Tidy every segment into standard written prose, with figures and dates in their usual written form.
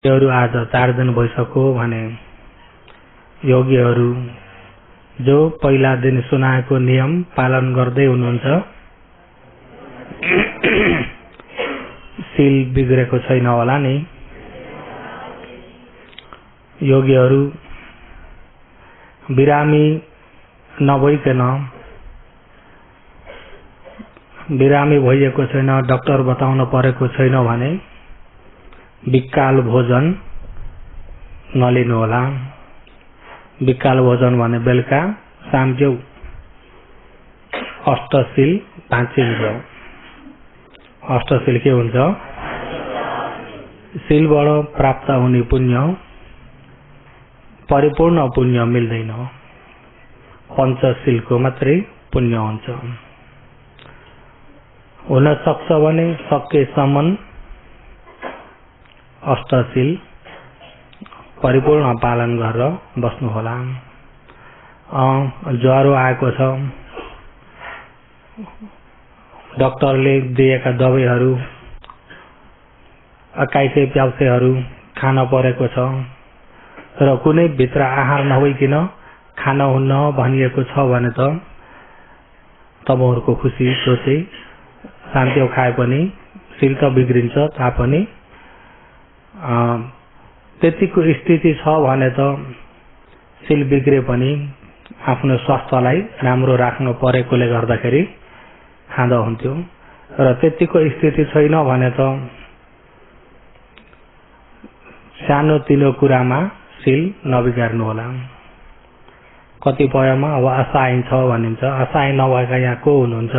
आज 4 दिन भइसक्यो भने योगीहरू जो पहिला दिन सुनाएको नियम पालन गर्दै हुनुहुन्छ, सील बिग्रेको छैन होला नि। योगीहरू बिरामी नभइकन, बिरामी भइएको छैन, डाक्टर बताउन परेको छैन भने विकाल भोजन नलिनु होला। विकाल भोजन भने बेलुका सामज्यौ अष्टशील भाँचिन्छ। अष्टशील के हुन्छ? शीलबाट प्राप्त हुने पुण्य परिपूर्ण पुण्य मिल्दैन, पञ्चशीलको मात्रै पुण्य हुन्छ। हुन सक्छ भने सकेसम्म अष्टशील परिपूर्ण पालन गरेर बस्नु होला। ज्वरो आएको छ, डाक्टरले दिएका दबाईहरू, अकाइसे प्याउसेहरू खान परेको छ र कुनै भित्र आहार नभइकन खान हुन्न भनिएको छ भने त तपाईहरुको खुसी सोचे शान्तिौ खाए पनि शील त बिग्रिन्छ। तापनि त्यतिको स्थिति छ भने त शील बिग्रे पनि आफ्नो स्वास्थ्यलाई राम्रो राख्नु परेकोले गर्दाखेरि खाँदा हुन्थ्यो र त्यतिको स्थिति छैन भने त सानो तिनो कुरामा शील नबिगार्नु होला। कतिपयमा अब असाइन छ भनिन्छ। असाइन नभएका यहाँ को हुनुहुन्छ?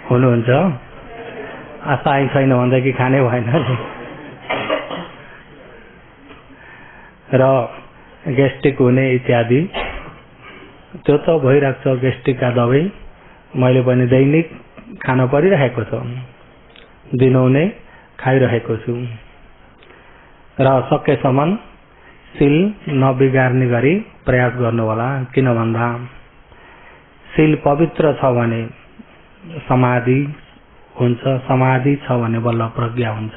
हुनुहुन्छ? असाइन छैन भन्दा कि खाने भएन र ग्यास्ट्रिक हुने इत्यादि त्यो त भइराख्छ। ग्यास्ट्रिकका दबाई मैले पनि दैनिक खान परिरहेको छ, दिनहुँ खाइरहेको छु र सकेसम्म शील नबिगार्ने गरी प्रयास गर्नु होला। किन भन्दा शील पवित्र छ भने समाधि हुन्छ, समाधि छ भने बल्ल प्रज्ञा हुन्छ।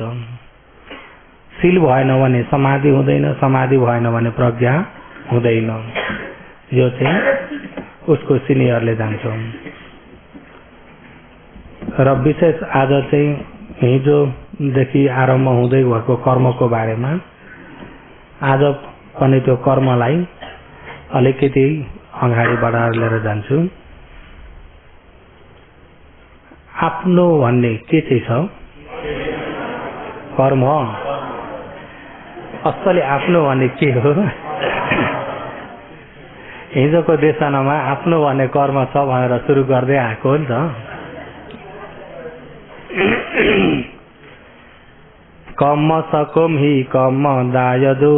शील भएन भने समाधि हुँदैन, समाधि भएन भने प्रज्ञा हुँदैन। यो चाहिँ उसको सिनियरले जान्छ। र विशेष आज चाहिँ हिजोदेखि आरम्भ हुँदै भएको कर्मको बारेमा आज पनि त्यो कर्मलाई अलिकति अगाडि बढाएर लिएर जान्छु। आफ्नो भन्ने के चाहिँ छ? कर्म। असली आफ्नो भन्ने के हो? हिजोको देशनामा आफ्नो भन्ने कर्म छ भनेर सुरु गर्दै आएको हो नि त। कम्म सकम हि कम्म दायदु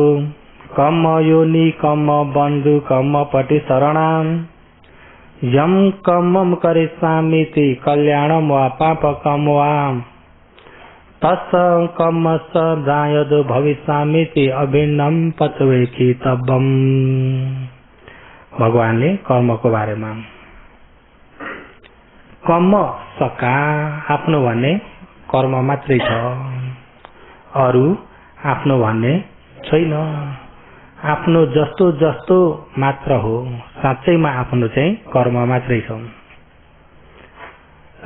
कम्म योनि कम्म बन्धु कम्म पटि शरणाम यम कम्मम करिष्यामीति कल्याणम वा पापकम वा तस् कम्म स दायदु भविष्यामीति अभिन्नम पचवेखि तब्बम। भगवानले कर्मको बारेमा कर्म सका आफ्नो भन्ने कर्म मात्रै छ, अरु आफ्नो भन्ने छैन। आफ्नो जस्तो जस्तो मात्र हो, साँच्चैमा आफ्नो चाहिँ कर्म मात्रै छ।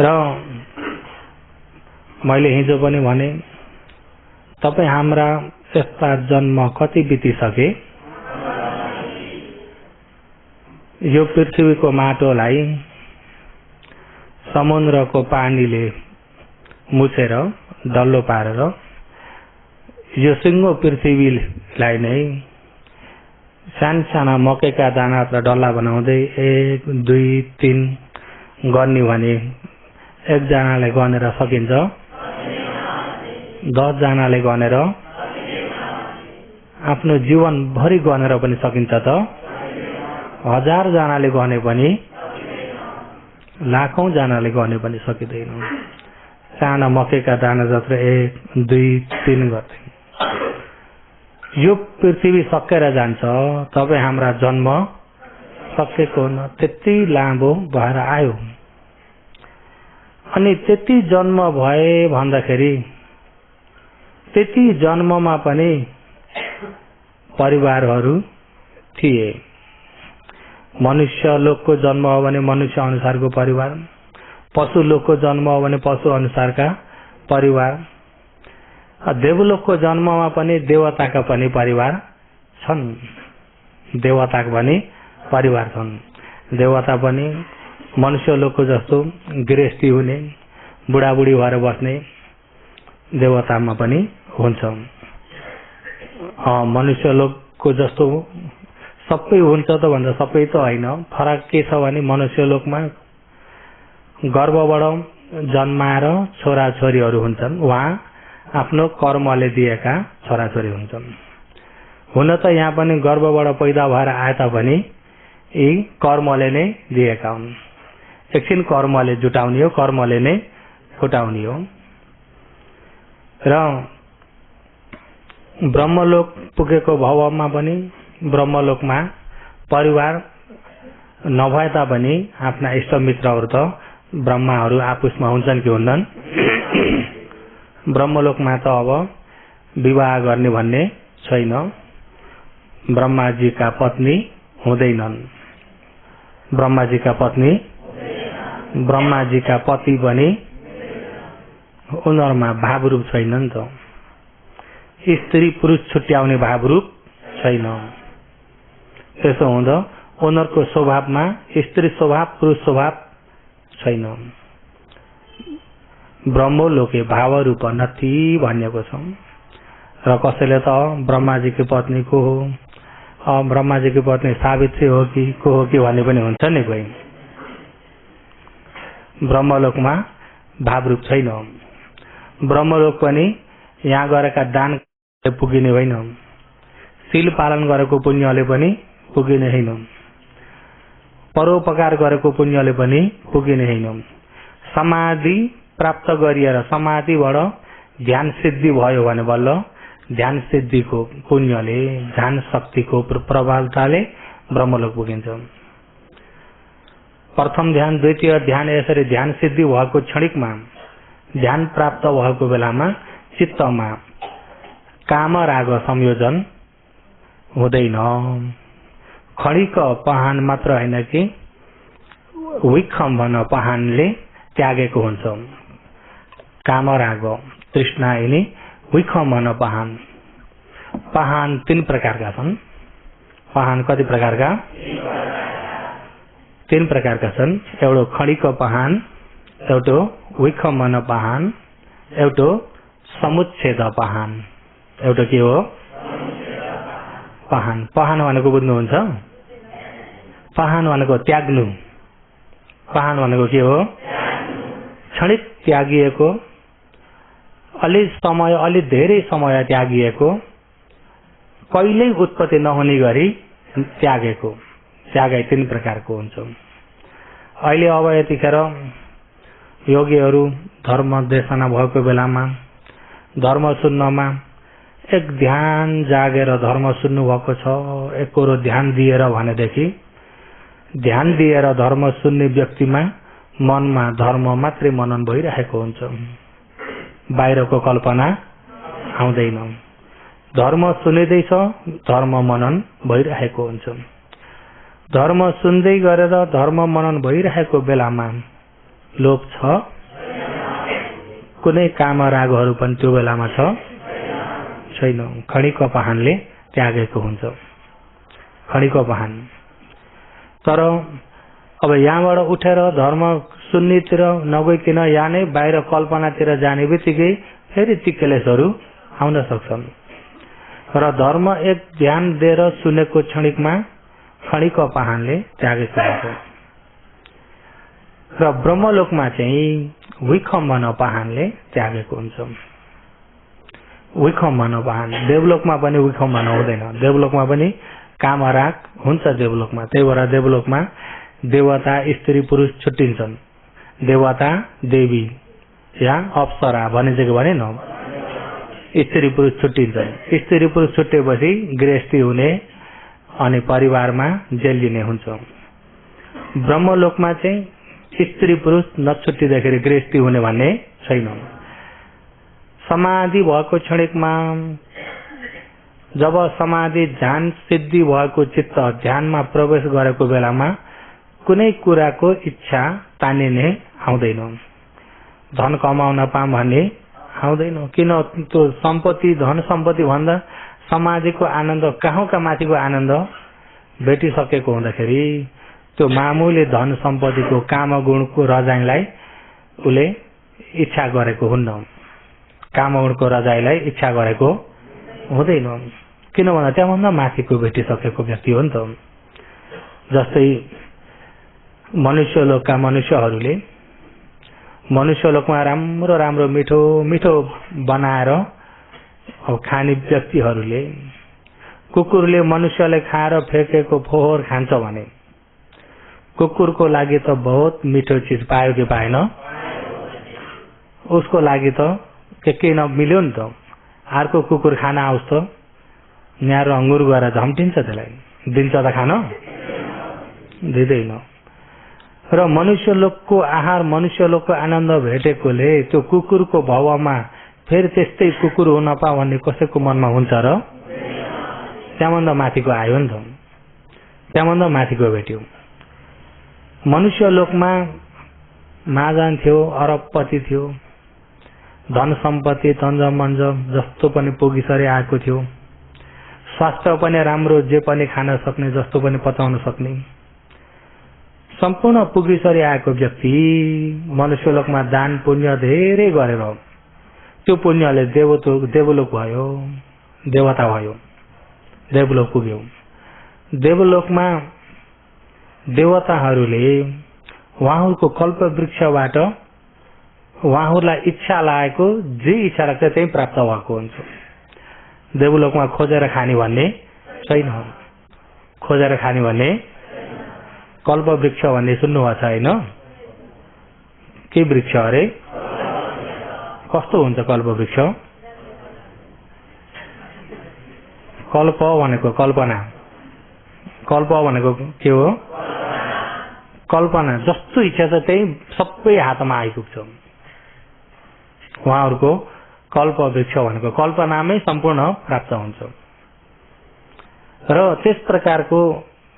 र मैले हिजो पनि भने तपाई हाम्रा यस्ता जन्म कति बितिसके, यो पृथ्वीको माटोलाई समुद्रको पानीले मुछेर डल्लो पारेर यो सिंगो पृथ्वीलाई नै साना मकैका दाना डल्ला बनाउँदै 1 2 3 गर्ने भने एकजनाले गनेर सकिन्छ, 10 जनाले गनेर, आफ्नो जीवन भरि गनेर पनि सकिन्छ त 1000 जनाले गने पनि, लाखौं जनाले गर्ने पनि सकिँदैन। साना मकैका दाना जत्र 1 2 3 गर्दै यो पृथ्वी सकेर जान्छ। तपाईं हाम्रा जन्म सकेको न त्यति लामो भएर आयो। अनि त्यति जन्म भए भन्दाखेरि त्यति जन्ममा पनि परिवारहरू थिए। मनुष्य लोकको जन्म हो भने मनुष्य अनुसारको परिवार, पशु लोकको जन्म हो भने पशु अनुसारका परिवार, देवलोकको जन्ममा पनि देवताका पनि परिवार छन्। देवताका पनि परिवार छन्। देवता पनि मनुष्य लोकको जस्तो गृहस्थी हुने, बुढाबुढी भएर बस्ने देवतामा पनि हुन्छ। मनुष्य लोकको जस्तो सबै हुन्छ त भन्दा सबै त होइन। फरक के छ भने मनुष्य लोकमा गर्भबाट जन्माएर छोराछोरीहरू हुन्छन्, वहाँ आफ्नो कर्मले दिएका छोराछोरी हुन्छन्। हुन त यहाँ पनि गर्भबाट पैदा भएर आए तापनि यी कर्मले नै दिएका हुन्। एकछिन कर्मले जुटाउने हो, कर्मले नै फुटाउने हो। र ब्रह्मलोक पुगेको भवमा पनि ब्रह्मलोकमा परिवार नभए तापनि आफ्ना इष्टमित्रहरू त ब्रह्माहरू आपसमा हुन्छन् कि हुन्छन्। ब्रह्मलोकमा त अब विवाह गर्ने भन्ने छैन। ब्रह्माजीका पत्नी हुँदैनन्। ब्रह्माजीका पत्नी, ब्रह्माजीका पति पनि उनीहरूमा भावरूप छैन नि त। स्त्री पुरुष छुट्याउने भावरूप छैन। त्यसो हुँदा उनीहरूको स्वभावमा स्त्री स्वभाव पुरुष स्वभाव छैन। ब्रह्मलोके भावरूप नथी भनिएको छ। र कसैले त ब्रह्माजीकी पत्नी को हो, ब्रह्माजीकी पत्नी सावित्री हो कि को हो कि भन्ने पनि हुन्छ नि कोही। ब्रह्मलोकमा भावरूप छैन। ब्रह्मलोक पनि यहाँ गरेका दान पुगिने होइन, शील पालन गरेको पुण्यले पनि पुगिने होइन, परोपकार गरेको पुण्यले पनि पुगिने होइन। समाधि प्राप्त गरिएर समाधिबाट ध्यान सिद्धि भयो भने बल्ल ध्यान सिद्धिको पुण्यले, ध्यान शक्तिको प्रभावताले ब्रह्मलोक पुगिन्छ। प्रथम ध्यान, द्वितीय ध्यान, यसरी ध्यान सिद्धि भएको क्षणिकमा, ध्यान प्राप्त भएको बेलामा चित्तमा काम राग संयोजन हुँदैन। खडिक पहान मात्र होइन कि विखम्बन पहानले त्यागेको हुन्छ। काम राग तृष्णा यिनी विखम्बन पहान। पहान 3 प्रकारका छन्। पहान कति प्रकारका? 3 प्रकारका छन्। एउटा खडिक पहान, एउटा विखम्बन पहान, एउटा समुच्छेद पहान। एउटा के हो? पहान। पहान भनेको बुझ्नुहुन्छ? पहान भनेको त्याग्नु। पहान भनेको के हो? क्षणिक त्यागिएको, अलि धेरै समय त्यागिएको, कहिल्यै उत्पत्ति नहुने गरी त्यागेको। त्यागे 3 प्रकारको हुन्छ। अहिले अब यतिखेर योगीहरू धर्म देशना भएको बेलामा धर्म सुन्नमा एक ध्यान जागेर धर्म सुन्नु भएको छ, एकरो ध्यान दिएर भनेदेखि ध्यान दिएर धर्म सुन्ने व्यक्तिमा मनमा धर्म मात्रै मनन भइरहेको हुन्छ, बाहिरको कल्पना आउँदैन। धर्म सुनिँदैछ, धर्म मनन भइरहेको हुन्छ। धर्म सुन्दै गरेर धर्म मनन भइरहेको बेलामा लोभ छ, कुनै काम रागहरू पनि त्यो बेलामा छ छैन। खडिक पहानले त्यागेको हुन्छ। खडिक पहान। तर अब यहाँबाट उठेर धर्म सुन्नेतिर नगइकन यहाँ नै बाहिर कल्पनातिर जाने बित्तिकै फेरि ती क्लेशहरू आउन सक्छन्। र धर्म एक ध्यान दिएर सुनेको क्षणिकमा खडिक पहानले त्यागेको हुन्छ। र ब्रह्मलोकमा चाहिँ विखम्बन पहानले त्यागेको हुन्छ। विखम्बन पहान। देवलोकमा पनि विखम्बन हुँदैन। देवलोकमा पनि काम राग हुन्छ देवलोकमा। त्यही भएर देवलोकमा देवता स्त्री पुरुष छुट्टिन्छन्। देवता देवी या अप्सरा भनिसक्यो भने न, स्त्री पुरुष छुट्टिन्छन्। स्त्री पुरुष छुट्टेपछि गृहस्थी हुने अनि परिवारमा जेलिने हुन्छ। ब्रह्मलोकमा चाहिँ स्त्री पुरुष नछुट्टिँदाखेरि गृहस्थी हुने भन्ने छैन। समाधि भएको क्षणिकमा जब समाधि ध्यान सिद्धि भएको चित्त ध्यानमा प्रवेश गरेको बेलामा कुनै कुराको इच्छा तानिने आउँदैन, धन कमाउन पाऊँ भन्ने आउँदैन। किन त्यो सम्पत्ति धन सम्पत्ति भन्दा समाधिको आनन्द कहाँका माथिको आनन्द भेटिसकेको हुँदाखेरि त्यो मामुली धन सम्पत्तिको काम गुणको रजाइलाई उले इच्छा गरेको हुन्न, काम गुणको रजाइलाई इच्छा गरेको हुँदैन। किन भन्दा त्यहाँभन्दा माथिको भेटिसकेको व्यक्ति हो नि त। जस्तै मनुष्यलोकका मनुष्यहरूले मनुष्यलोकमा राम्रो राम्रो मिठो मिठो बनाएर खाने व्यक्तिहरूले कुकुरले मनुष्यले खाएर फेकेको फोहोर खान्छ भने कुकुरको लागि त बहुत मिठो चिज पायो कि पाएन, उसको लागि त के नमिल्यो नि त। अर्को कुकुर खान आओस् त न्यारो अंगुर गएर झम्टिन्छ, त्यसलाई दिन्छ त खान दिँदैन। र मनुष्यलोकको आहार मनुष्यलोकको आनन्द भेटेकोले त्यो कुकुरको भावमा फेरि त्यस्तै कुकुर हुन पाऊ भन्ने कसैको मनमा हुन्छ र? त्यहाँभन्दा माथिको आयो नि त, त्यहाँभन्दा माथिको भेट्यो। मनुष्यलोकमा महाजन थियो, अरबपति थियो, धन सम्पत्ति तन्ज मन्ज जस्तो पनि पुगिसरी आएको थियो, स्वास्थ्य पनि राम्रो, जे पनि खान सक्ने, जस्तो पनि पचाउन सक्ने, सम्पूर्ण पुगिसरी आएको व्यक्ति मनुष्यलोकमा दान पुण्य धेरै गरेर त्यो पुण्यले देवलोक भयो, देवता भयो, देवलोक पुग्यो। देवलोकमा देवताहरूले उहाँहरूको कल्प वृक्षबाट उहाँहरूलाई इच्छा लागेको जे इच्छा लाग्छ त्यही प्राप्त भएको हुन्छ। देवलोकमा खोजेर खाने भन्ने छैन, खोजेर खाने भन्ने। कल्प वृक्ष भन्ने सुन्नुभएको छ होइन? के वृक्ष अरे? कस्तो हुन्छ कल्प वृक्ष? कल्प भनेको कल्पना, कल्प भनेको के हो? कल्पना। जस्तो इच्छा छ त्यही सबै हातमा आइपुग्छ। उहाँहरूको कल्प वृक्ष भनेको कल्पनामै सम्पूर्ण प्राप्त हुन्छ। र त्यस प्रकारको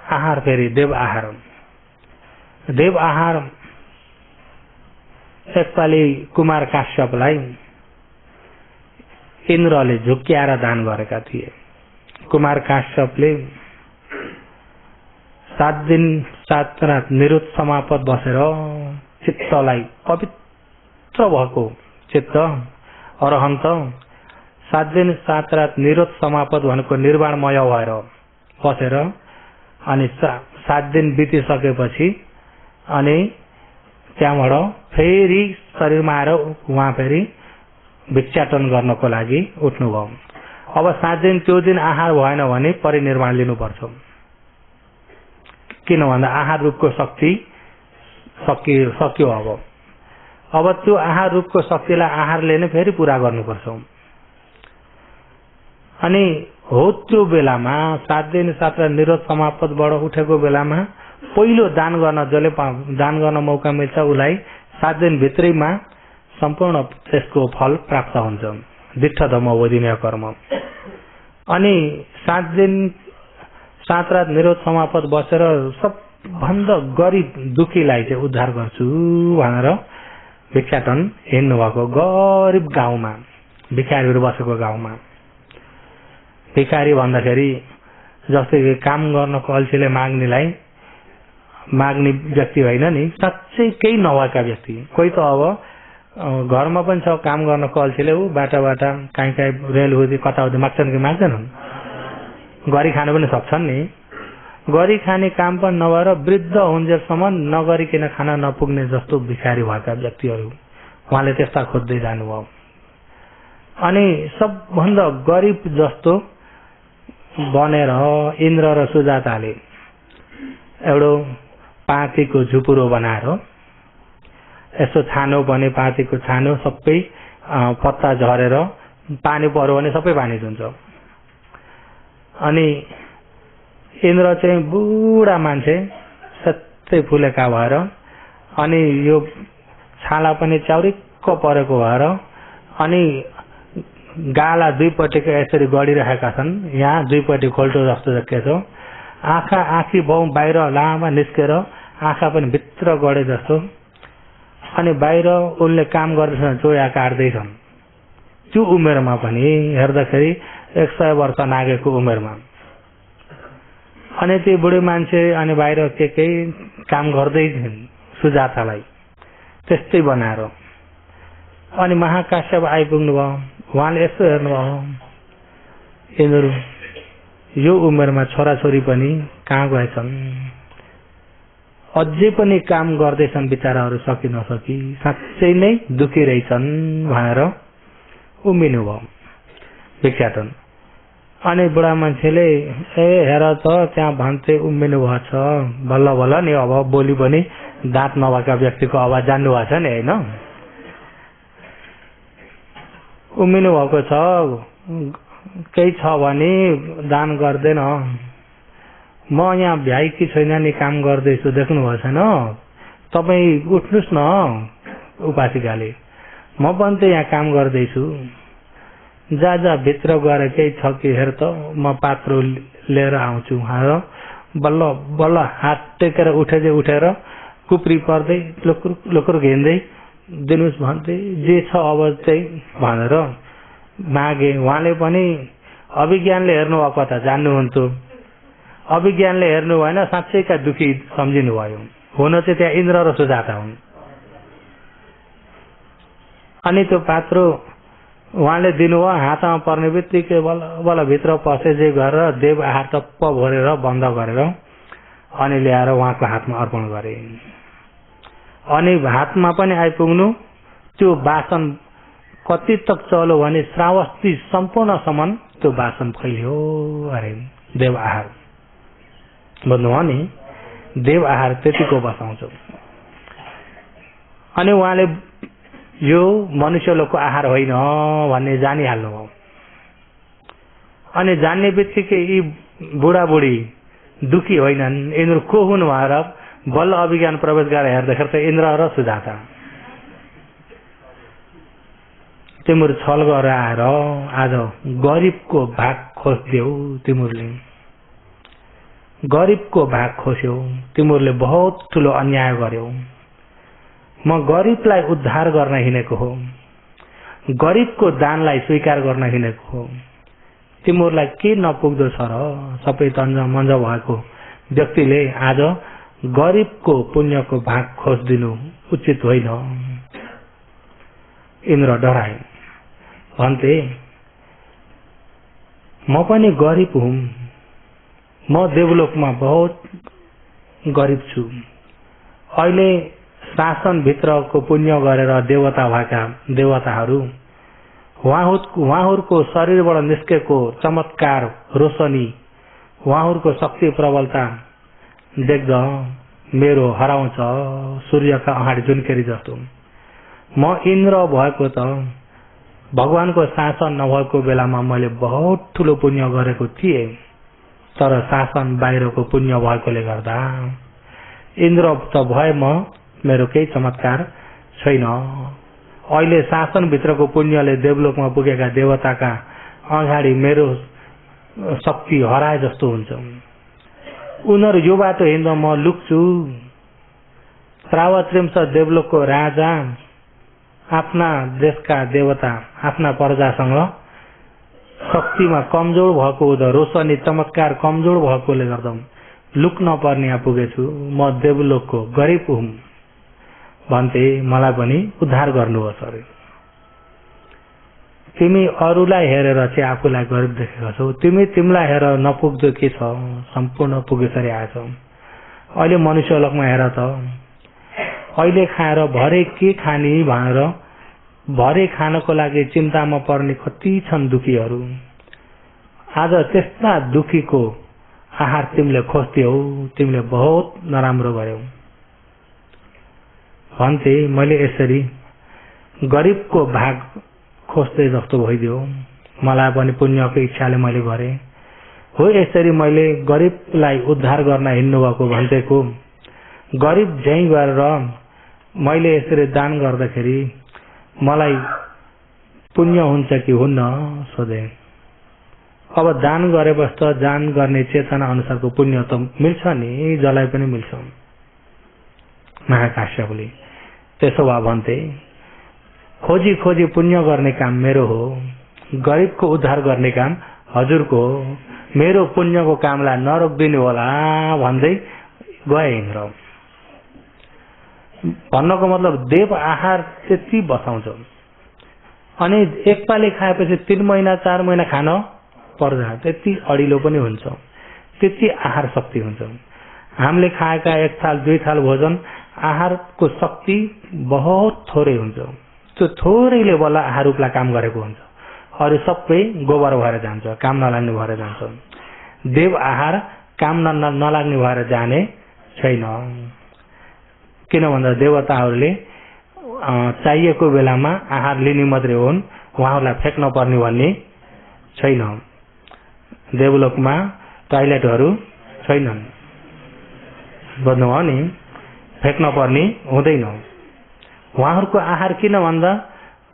आहार फेरि देव आहार। देव आहार एकपालि कुमार काश्यपलाई इन्द्रले झुक्क्याएर दान गरेका थिए। कुमार काश्यपले 7 दिन 7 रात निरुत समापत बसेर चित्तलाई पवित्र भएको चित्त अरहन्त 7 दिन 7 रात निरुत समापत भनेको निर्वाणमय भएर बसेर अनि 7 दिन बितिसकेपछि अनि त्यहाँबाट फेरि शरीरमा आएर उहाँ फेरि भिक्षाटन गर्नको लागि उठ्नुभयो। अब 7 दिन त्यो दिन आहार भएन भने परिनिर्वाण लिनुपर्छ। किन भन्दा आहार रूपको शक्ति सकियो। अब त्यो आहार रूपको शक्तिलाई आहारले नै फेरि पूरा गर्नुपर्छ। अनि हो त्यो बेलामा 7 दिन 7 रात निरोध समाप्तबाट उठेको बेलामा पहिलो दान गर्न जसले दान गर्न मौका मिल्छ उसलाई 7 दिन भित्रैमा सम्पूर्ण त्यसको फल प्राप्त हुन्छ। दिट्ठ धम्म वदिनीय कर्म। अनि 7 दिन 7 रात निरोध समाप्त बसेर सबभन्दा गरिब दुखीलाई चाहिँ उद्धार गर्छु भनेर भिक्षाटन हिँड्नु भएको गरिब गाउँमा, भिखारीहरू बसेको गाउँमा। भिखारी भन्दाखेरि जस्तै काम गर्नको अल्छीले माग्ने व्यक्ति होइन नि, साँच्चै केही नभएका व्यक्ति। कोही त अब घरमा पनि छ काम गर्नको अल्छीले ऊ बाटाबाट काहीँ रेल हुँदी कता हुँदी माग्छन् कि माग्दैनन्? गरी खान पनि सक्छन् नि। गरी खाने काम पनि नभएर वृद्ध हुन्जेलसम्म नगरिकन खान नपुग्ने जस्तो भिखारी भएका व्यक्तिहरू उहाँले त्यस्ता खोज्दै जानुभयो। अनि सबभन्दा गरिब जस्तो बनेर इन्द्र र सुजाताले एउटा पातीको झुपुरो बनाएर यसो छानो भने पातीको छानो सबै पत्ता झरेर पानी पर्यो भने सबै पानी जुन्छ। अनि इन्द्र चाहिँ बुढा मान्छे सत्तै फुलेका भएर अनि यो छाला पनि च्याउरिक्क परेको भएर अनि गाला दुईपट्टिको यसरी गडिरहेका छन्। यहाँ दुईपट्टि खोल्टो जस्तो देखिएको छ। आँखी बाउ बाहिर लामा निस्केर आँखा पनि भित्र गडे जस्तो। अनि बाहिर उनले काम गर्दैछन्, चोया काट्दैछन्। त्यो उमेरमा पनि हेर्दाखेरि 100 वर्ष नागेको उमेरमा। अनि त्यो बुढी मान्छे अनि बाहिर के काम गर्दै सुजातालाई त्यस्तै बनाएर। अनि महाकाश्यप आइपुग्नु भयो। उहाँले यस्तो हेर्नुभयो, यिनीहरू यो उमेरमा छोराछोरी पनि कहाँ गएछन्, अझै पनि काम गर्दैछन् बिचाराहरू सकी नसकी, साँच्चै नै दुखी रहेछन् भनेर उम्मिनु भयो भिक्षाटन। अनि बुढा मान्छेले ए हेर त त्यहाँ भन्थे उम्मिनु भएको छ, बल्ल बल्ल नि अब बोली पनि दाँत नभएका व्यक्तिको आवाज जान्नु भएको छ नि होइन। उम्मिनु भएको छ, केही छ भने दान गर्दैन। म यहाँ भ्याइकी छैन नि काम गर्दैछु, देख्नु भएको छैन, तपाईँ उठ्नुहोस् न। उपासिकाले म पनि त यहाँ काम गर्दैछु, जा भित्र गएर केही छ कि हेर त, म पात्रो लिएर आउँछु। बल्ल बल्ल हात टेकेर उठेर कुप्री पर्दै लोकुर घेन्दै दिनुहोस् भन्दै जे छ अब चाहिँ भनेर मागे। उहाँले पनि अभिज्ञानले हेर्नु भएको त जान्नुहुन्थ्यो, अभिज्ञानले हेर्नु भएन, साँच्चैका दुखी सम्झिनु भयो। हुन चाहिँ त्यहाँ इन्द्र र सुजाता हुन्। अनि त्यो पात्रो उहाँले दिनुभयो, हातमा पर्ने बित्तिकै बल्ल भित्र पसे जे गरेर देव आहार टप्प भरेर बन्द गरेर अनि ल्याएर उहाँको हातमा अर्पण गरे। अनि हातमा पनि आइपुग्नु त्यो बासन कति तक चल्यो भने श्रावस्ती सम्पूर्णसम्म त्यो बासन फैल्यो अरे देव आहार। भन्नुभयो नि, देव आहार त्यतिको बसाउँछ। अनि उहाँले यो मनुष्य लोकको आहार होइन भन्ने जानिहाल्नुभयो। अनि जान्ने बित्तिकै यी बुढाबुढी दुखी होइनन्, यिनीहरू को हुन् भनेर बल्ल अभिज्ञान प्रवेश गरेर हेर्दाखेरि त इन्द्र र सुजाता। तिमीहरू छल गरेर आएर आज गरिबको भाग खोज्यौ, तिमीहरूले गरिबको भाग खोज्यौ, तिमीहरूले बहुत ठुलो अन्याय गर्यौ। म गरिबलाई उद्धार गर्न हिँडेको हो, गरिबको दानलाई स्वीकार गर्न हिँडेको हो। तिमीहरूलाई के नपुग्दो छ र? सबै तन्ज भएको व्यक्तिले आज गरिबको पुण्यको भाग खोजिदिनु उचित होइन। इन्द्र डराए, भन्थे म पनि गरिब हुँ, म देवलोकमा बहुत गरिब छु। अहिले शासन भित्रको पुण्य गरेर देवता भएका देवताहरू उहाँहरूको शरीरबाट निस्केको चमत्कार रोशनी, उहाँहरूको शक्ति प्रबलता देख्दा मेरो हराउँछ सूर्यका अगाडि जुनकेरी जस्तो। म इन्द्र भएको त भगवानको शासन नभएको बेलामा मैले बहुत ठुलो पुण्य गरेको थिएँ, तर शासन बाहिरको पुण्य भएकोले गर्दा इन्द्र त भए म, मेरो केही चमत्कार छैन। अहिले शासन भित्रको पुण्यले देवलोकमा पुगेका देवताका अगाडि मेरो शक्ति हराए जस्तो हुन्छ। उनीहरू यो बाटो हिँड्दा म लुक्छु। त्रावत्रिंश देवलोकको राजा आफ्ना देशका देवता आफ्ना प्रजासँग शक्तिमा कमजोर भएको हुँदा, रोशनी चमत्कार कमजोर भएकोले गर्दा लुक्न पर्ने यहाँ पुगेछु। म देवलोकको गरिब हुँ भन्थे, मलाई पनि उद्धार गर्नुहोस् अरे। तिमी अरूलाई हेरेर चाहिँ आफूलाई गरिब देखेका छौ, तिमीलाई हेर नपुग्दो के छ, सम्पूर्ण पुगेसरी आएछ। अहिले मनुष्य लोकमा हेर त, अहिले खाएर भरे के खाने भनेर भरे खानको लागि चिन्तामा पर्ने कति छन् दुखीहरू। आज त्यस्ता दुखीको आहार तिमीले खोज्थ्यौ, तिमीले बहुत नराम्रो गर्यौ। भन्थे मैले यसरी गरिबको भाग खोज्दै जस्तो भइदियो, मलाई पनि पुण्यको इच्छाले मैले गरेँ हो। यसरी मैले गरिबलाई उद्धार गर्न हिँड्नु भएको भन्थेको, गरिब झैँ गरेर मैले यसरी दान गर्दाखेरि मलाई पुण्य हुन्छ कि हुन्न सोधे। अब दान गरेपछि त दान गर्ने चेतना अनुसारको पुण्य त मिल्छ नि, जसलाई पनि मिल्छ। महाकाश्यपले त्यसो भए भन्थे, खोजी खोजी पुण्य गर्ने काम मेरो हो, गरिबको उद्धार गर्ने काम हजुरको हो, मेरो पुण्यको कामलाई नरोकिदिनु होला भन्दै गए हिँड्र। भन्नको मतलब देव आहार त्यति बसाउँछ, अनि एक पाली खाएपछि 3 महिना 4 महिना खान पर्दैन, त्यति अडिलो पनि हुन्छ, त्यति आहार शक्ति हुन्छ। हामीले खाएका 1 थाल 2 थाल भोजन आहारको शक्ति बहुत थोरै हुन्छ। त्यो थोरैले बल्ल आहार रूपलाई काम गरेको हुन्छ, अरू सबै गोबर भएर जान्छ, काम नलाग्ने भएर जान्छ। देव आहार काम नलाग्ने भएर जाने छैन। किन भन्दा देवताहरूले चाहिएको बेलामा आहार लिने मात्रै हुन्, उहाँहरूलाई फ्याँक्न पर्ने भन्ने छैन। देवलोकमा टोयलेटहरू छैनन्, बुझ्नुभयो नि, फ्याँक्न पर्ने हुँदैन। उहाँहरूको आहार किन भन्दा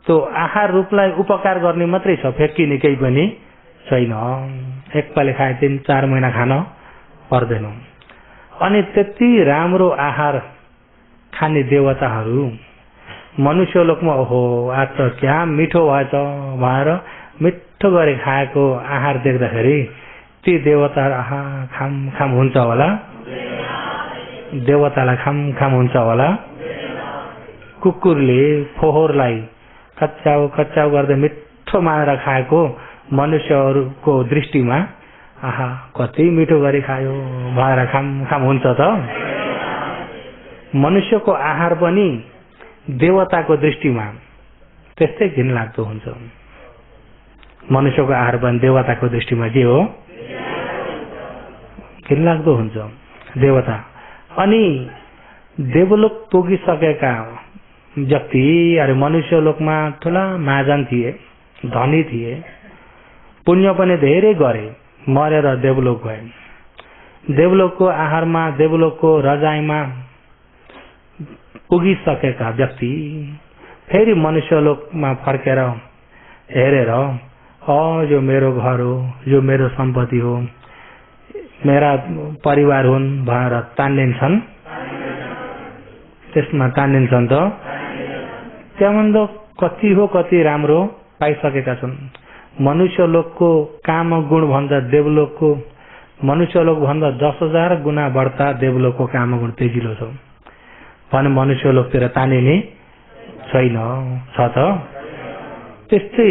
त्यो आहार रूपलाई उपकार गर्ने मात्रै छ, फ्याँकिने केही पनि छैन। एक पाली खाए 3-4 महिना खान पर्दैन। अनि त्यति राम्रो आहार खाने देवताहरू मनुष्य लोकमा ओहो आज त क्या मिठो भएछ भनेर मिठो गरी खाएको आहार देख्दाखेरि ती देवताहरू आहा खाम खाम हुन्छ होला, देवतालाई खाम खाम हुन्छ होला। कुकुरले फोहोरलाई कच्चाउ कच्चाउ गर्दै मिठो मानेर खाएको मनुष्यहरूको दृष्टिमा आहा कति मिठो गरी खायो भनेर खाम खाम हुन्छ त। मनुष्यको आहार पनि देवताको दृष्टिमा त्यस्तै घिनलाग्दो हुन्छ। मनुष्यको आहार पनि देवताको दृष्टिमा के हो? घिनलाग्दो हुन्छ देवता। अनि देवलोक पुगिसकेका व्यक्ति अरे मनुष्य लोकमा ठुला महाजन थिए, धनी थिए, पुण्य पनि धेरै गरे, मरेर देवलोक गए। देवलोकको आहारमा देवलोकको रजाइमा पुगिसकेका व्यक्ति फेरि मनुष्य लोकमा फर्केर हेरेर यो मेरो घर हो, यो मेरो सम्पत्ति हो, मेरा परिवार हुन् भनेर तान्निन्छन्। त्यसमा तान्निन्छन् त त्यहाँभन्दा कति हो कति राम्रो पाइसकेका छन्। मनुष्य लोकको काम गुण भन्दा देवलोकको मनुष्य लोक भन्दा 10,000 गुणा बढ्ता देवलोकको काम गुण तेजिलो छ भने मनुष्य लोकतिर तानिने छैन, छ त। त्यस्तै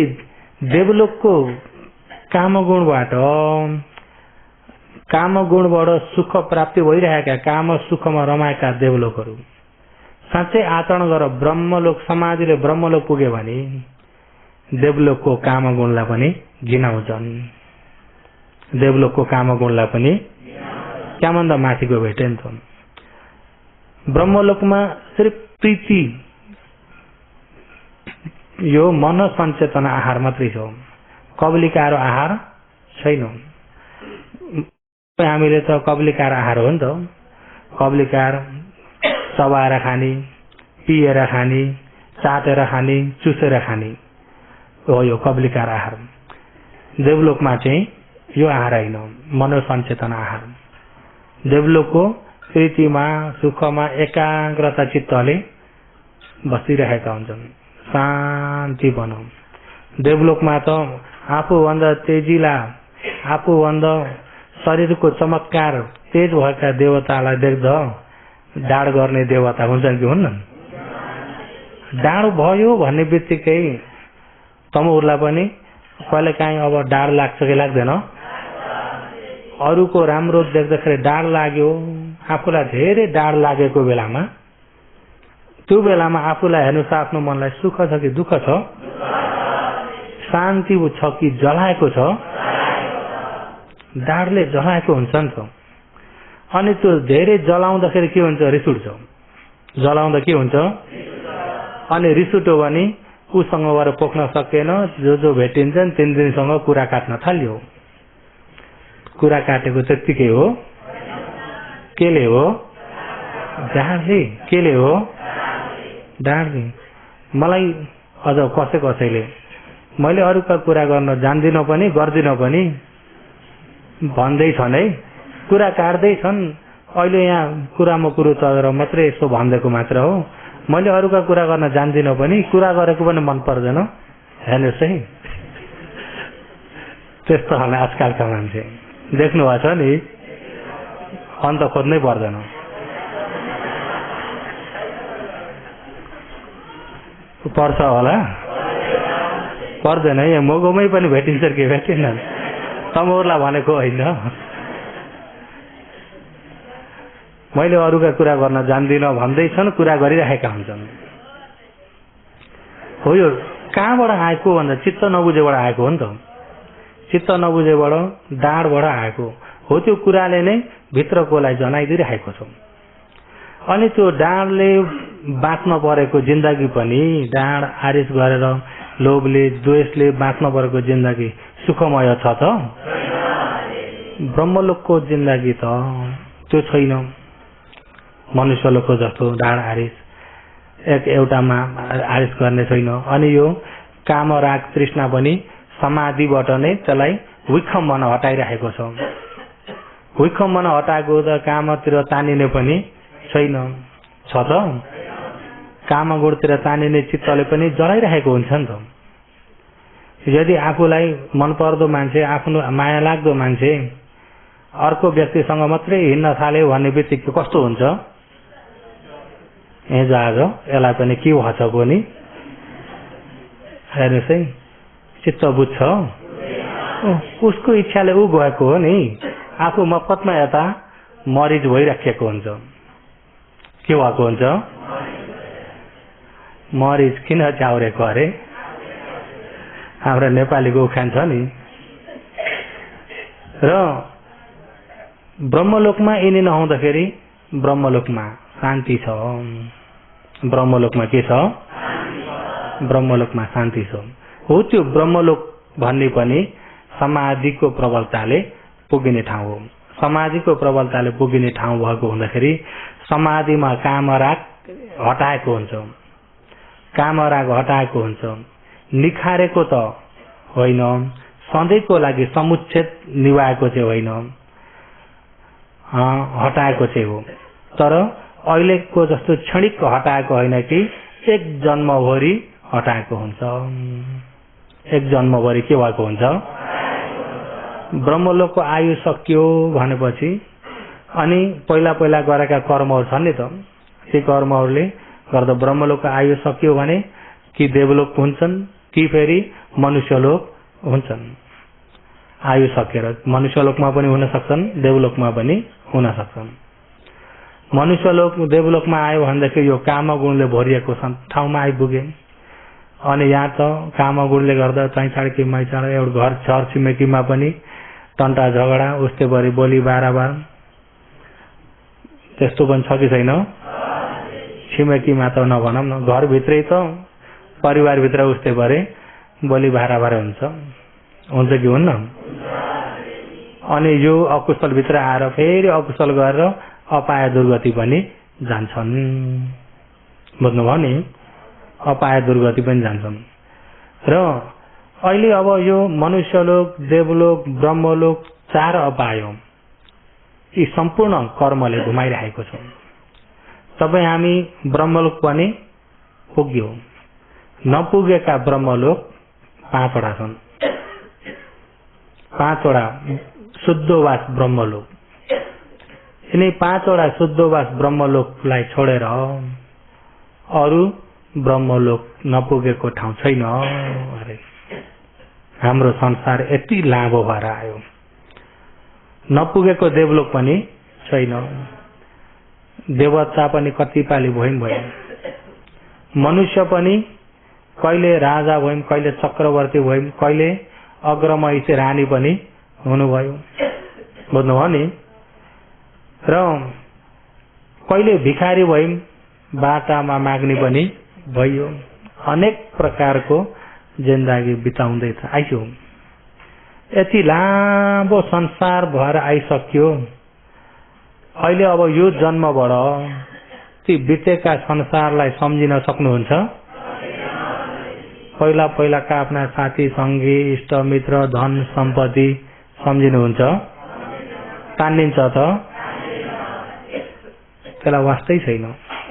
देवलोकको कामगुणबाट सुख प्राप्ति भइरहेका, काम सुखमा रमाएका देवलोकहरू साँच्चै आचरण गरेर ब्रह्मलोक समाजले ब्रह्मलोक पुग्यो भने देवलोकको कामगुणलाई पनि घिनाउँछन्। देवलोकको कामगुणलाई पनि त्यहाँभन्दा माथिको भेटिन्छन्। ब्रह्मलोकमा सिर्फ प्रीति, यो मन सञ्चेतना आहार मात्रै छ, कबलिकार आहार छैन। हामीले त कबलिकार आहार हो नि त। कबलिकार चबाएर खाने, पिएर खाने, चाटेर खाने, चुसेर खाने हो यो कबलिकार आहार। देवलोकमा चाहिँ यो आहार होइन, मनोसञ्चेतना आहार। देवलोकको प्रीतिमा सुखमा एकाग्रता चित्तले बसिरहेका हुन्छन्, शान्ति बनाऊ। देवलोकमा त आफूभन्दा तेजिला, आफूभन्दा शरीरको चमत्कार तेज भएका देवतालाई देख्दा डाँड गर्ने देवता हुन्छन् कि हुन्नन्? डाँड भयो भन्ने बित्तिकै तमोहरूलाई पनि कहिले काहीँ अब डाँड लाग्छ कि लाग्दैन? अरूको राम्रो देख्दाखेरि डाँड लाग्यो, आफूलाई धेरै डाँड लागेको बेलामा, त्यो बेलामा आफूलाई हेर्नुस् आफ्नो मनलाई सुख छ कि दुःख छ, शान्ति छ कि जलाएको छ? डाँडले जलाएको हुन्छ नि त। अनि त्यो धेरै जलाउँदाखेरि के हुन्छ? रिस उठ्छ। जलाउँदा के हुन्छ? अनि रिस उठ्यो भने उसँग गएर पोख्न सकेन, जो भेटिन्छन् तीन दिनसँग कुरा काट्न थाल्यो। कुरा काटेको त्यत्तिकै हो। केले हो? डाँडले। केले हो? डाँड्ने मलाई अझ कसैले मैले अरूका कुरा गर्न जान्दिनँ पनि गर्दिनँ पनि भन्दैछन् है, कुरा काट्दैछन्। अहिले यहाँ कुरामा कुरो चलेर मात्रै यसो भनिदिएको मात्र हो। मैले अरूका कुरा गर्न जान्दिनँ पनि कुरा गरेको पनि मन पर्दैन। हेर्नुहोस् है, त्यस्तो खाले आजकलका मान्छे देख्नुभएको छ नि, अन्त खोज्नै पर्दैन। पर्छ होला, पर्दैन। यहाँ मगोमै पनि भेटिन्छ कि भेटिन्न, तमोरलाई भनेको होइन। मैले अरूका कुरा गर्न जान्दिनँ भन्दैछन्, कुरा गरिरहेका हुन्छन्। हो, यो कहाँबाट आएको भन्दा चित्त नबुझेबाट आएको हो नि त। चित्त नबुझेबाट, डाँडबाट आएको हो। त्यो कुराले नै भित्रकोलाई जनाइदिइरहेको छ। अनि त्यो डाँडले बाँच्न परेको जिन्दगी पनि, डाँड आरिस गरेर लोभले द्वेषले बाँच्न परेको जिन्दगी सुखमय छ त? ब्रह्मलोकको जिन्दगी त त्यो छैन। मनुष्यलोकको जस्तो डाँड आरिस एउटामा आरिस गर्ने छैन। अनि यो काम राग तृष्णा पनि समाधिबाट नै त्यसलाई विखम्बन हटाइरहेको छ। विखम्बन हटाएको त कामतिर तानिने पनि छैन, छ त? काम गुणतिर तानिने चित्तले पनि जलाइरहेको हुन्छ नि त। यदि आफूलाई मनपर्दो मान्छे, आफ्नो माया लाग्दो मान्छे अर्को व्यक्तिसँग मात्रै हिँड्न थाल्यो भन्ने बित्तिकै कस्तो हुन्छ? आज यसलाई पनि के भन्छ पनि? हेर्नुहोस् है, चित्त बुझ्छ। उसको इच्छाले ऊ गएको हो नि, आफू मफतमा यता मरिज भइराखेको हुन्छ। के भएको हुन्छ? मरिज किन च्याउरेको अरे? हाम्रो नेपालीको उखान छ नि। र ब्रह्मलोकमा यिनी नहुँदाखेरि ब्रह्मलोकमा शान्ति छ। ब्रह्मलोकमा के छ? ब्रह्मलोकमा शान्ति छ। हो, त्यो ब्रह्मलोक भन्ने पनि समाधिको प्रबलताले पुगिने ठाउँ हो। समाधिको प्रबलताले पुगिने ठाउँ भएको हुँदाखेरि समाधिमा कामराग हटाएको हुन्छ। कामराग हटाएको हुन्छ। निखारेको त होइन, सधैँको लागि समुच्छेद निभाएको चाहिँ होइन, हटाएको चाहिँ हो। तर अहिलेको जस्तो क्षणिक हटाएको होइन कि एक जन्मभरि हटाएको हुन्छ। एक जन्मभरि के भएको हुन्छ? ब्रह्मलोकको आयु सकियो भनेपछि अनि पहिला पहिला गरेका कर्महरू छन् नि त, ती कर्महरूले गर्दा ब्रह्मलोकको आयु सकियो भने कि देवलोक हुन्छन् कि फेरि मनुष्यलोक हुन्छन्। आयु सकेर मनुष्यलोकमा पनि हुन सक्छन्, देवलोकमा पनि हुन सक्छन्। मनुष्यलोक देवलोकमा आयो भनेदेखि यो काम गुणले भरिएको ठाउँमा आइपुगे। अनि यहाँ त काम गुणले गर्दा चैचाडकी मैचाड एउटा घर छर छिमेकीमा पनि टन्टा झगडा, उस्तै भरि बोली बाराबार, त्यस्तो पनि छ कि छैन? छिमेकीमा त नभनौँ न, घरभित्रै त परिवारभित्र उस्तै भरे बोली बाराबार हुन्छ कि हुन्न? अनि यो अकुशलभित्र आएर फेरि अकुशल गरेर अपाय दुर्गति पनि जान्छन्। बुझ्नुभयो नि? अपाय दुर्गति पनि जान्छन्। र अहिले अब यो मनुष्यलोक, देवलोक, ब्रह्मलोक, चार अपाय यी सम्पूर्ण कर्मले घुमाइरहेको छ। तपाईँ हामी ब्रह्मलोक पनि पुग्यौं। नपुगेका ब्रह्मलोक 5वटा छन्। 5वटा शुद्धवास ब्रह्मलोक। यिनी 5वटा शुद्धवास ब्रह्मलोकलाई छोडेर अरू ब्रह्मलोक नपुगेको ठाउँ छैन। अरे हाम्रो संसार यति लामो भएर आयो। नपुगेको देवलोक पनि छैन। देवता पनि कतिपाली भयो। मनुष्य पनि कहिले राजा भयौं, कहिले चक्रवर्ती भयौं, कहिले अग्रमहिषी रानी पनि हुनुभयो। बुझ्नुभयो नि? र कहिले भिखारी भयौं, बाटामा माग्ने पनि भयो। अनेक प्रकारको जिन्दगी बिताउँदैछ आइयो। यति लामो संसार भएर आइसक्यो। अहिले अब यो जन्मबाट ती बितेका संसारलाई सम्झिन सक्नुहुन्छ? पहिला पहिलाका आफ्ना साथी सङ्गी इष्ट मित्र धन सम्पत्ति सम्झिनुहुन्छ? तान्निन्छ त? त्यसलाई वास्तै छैन।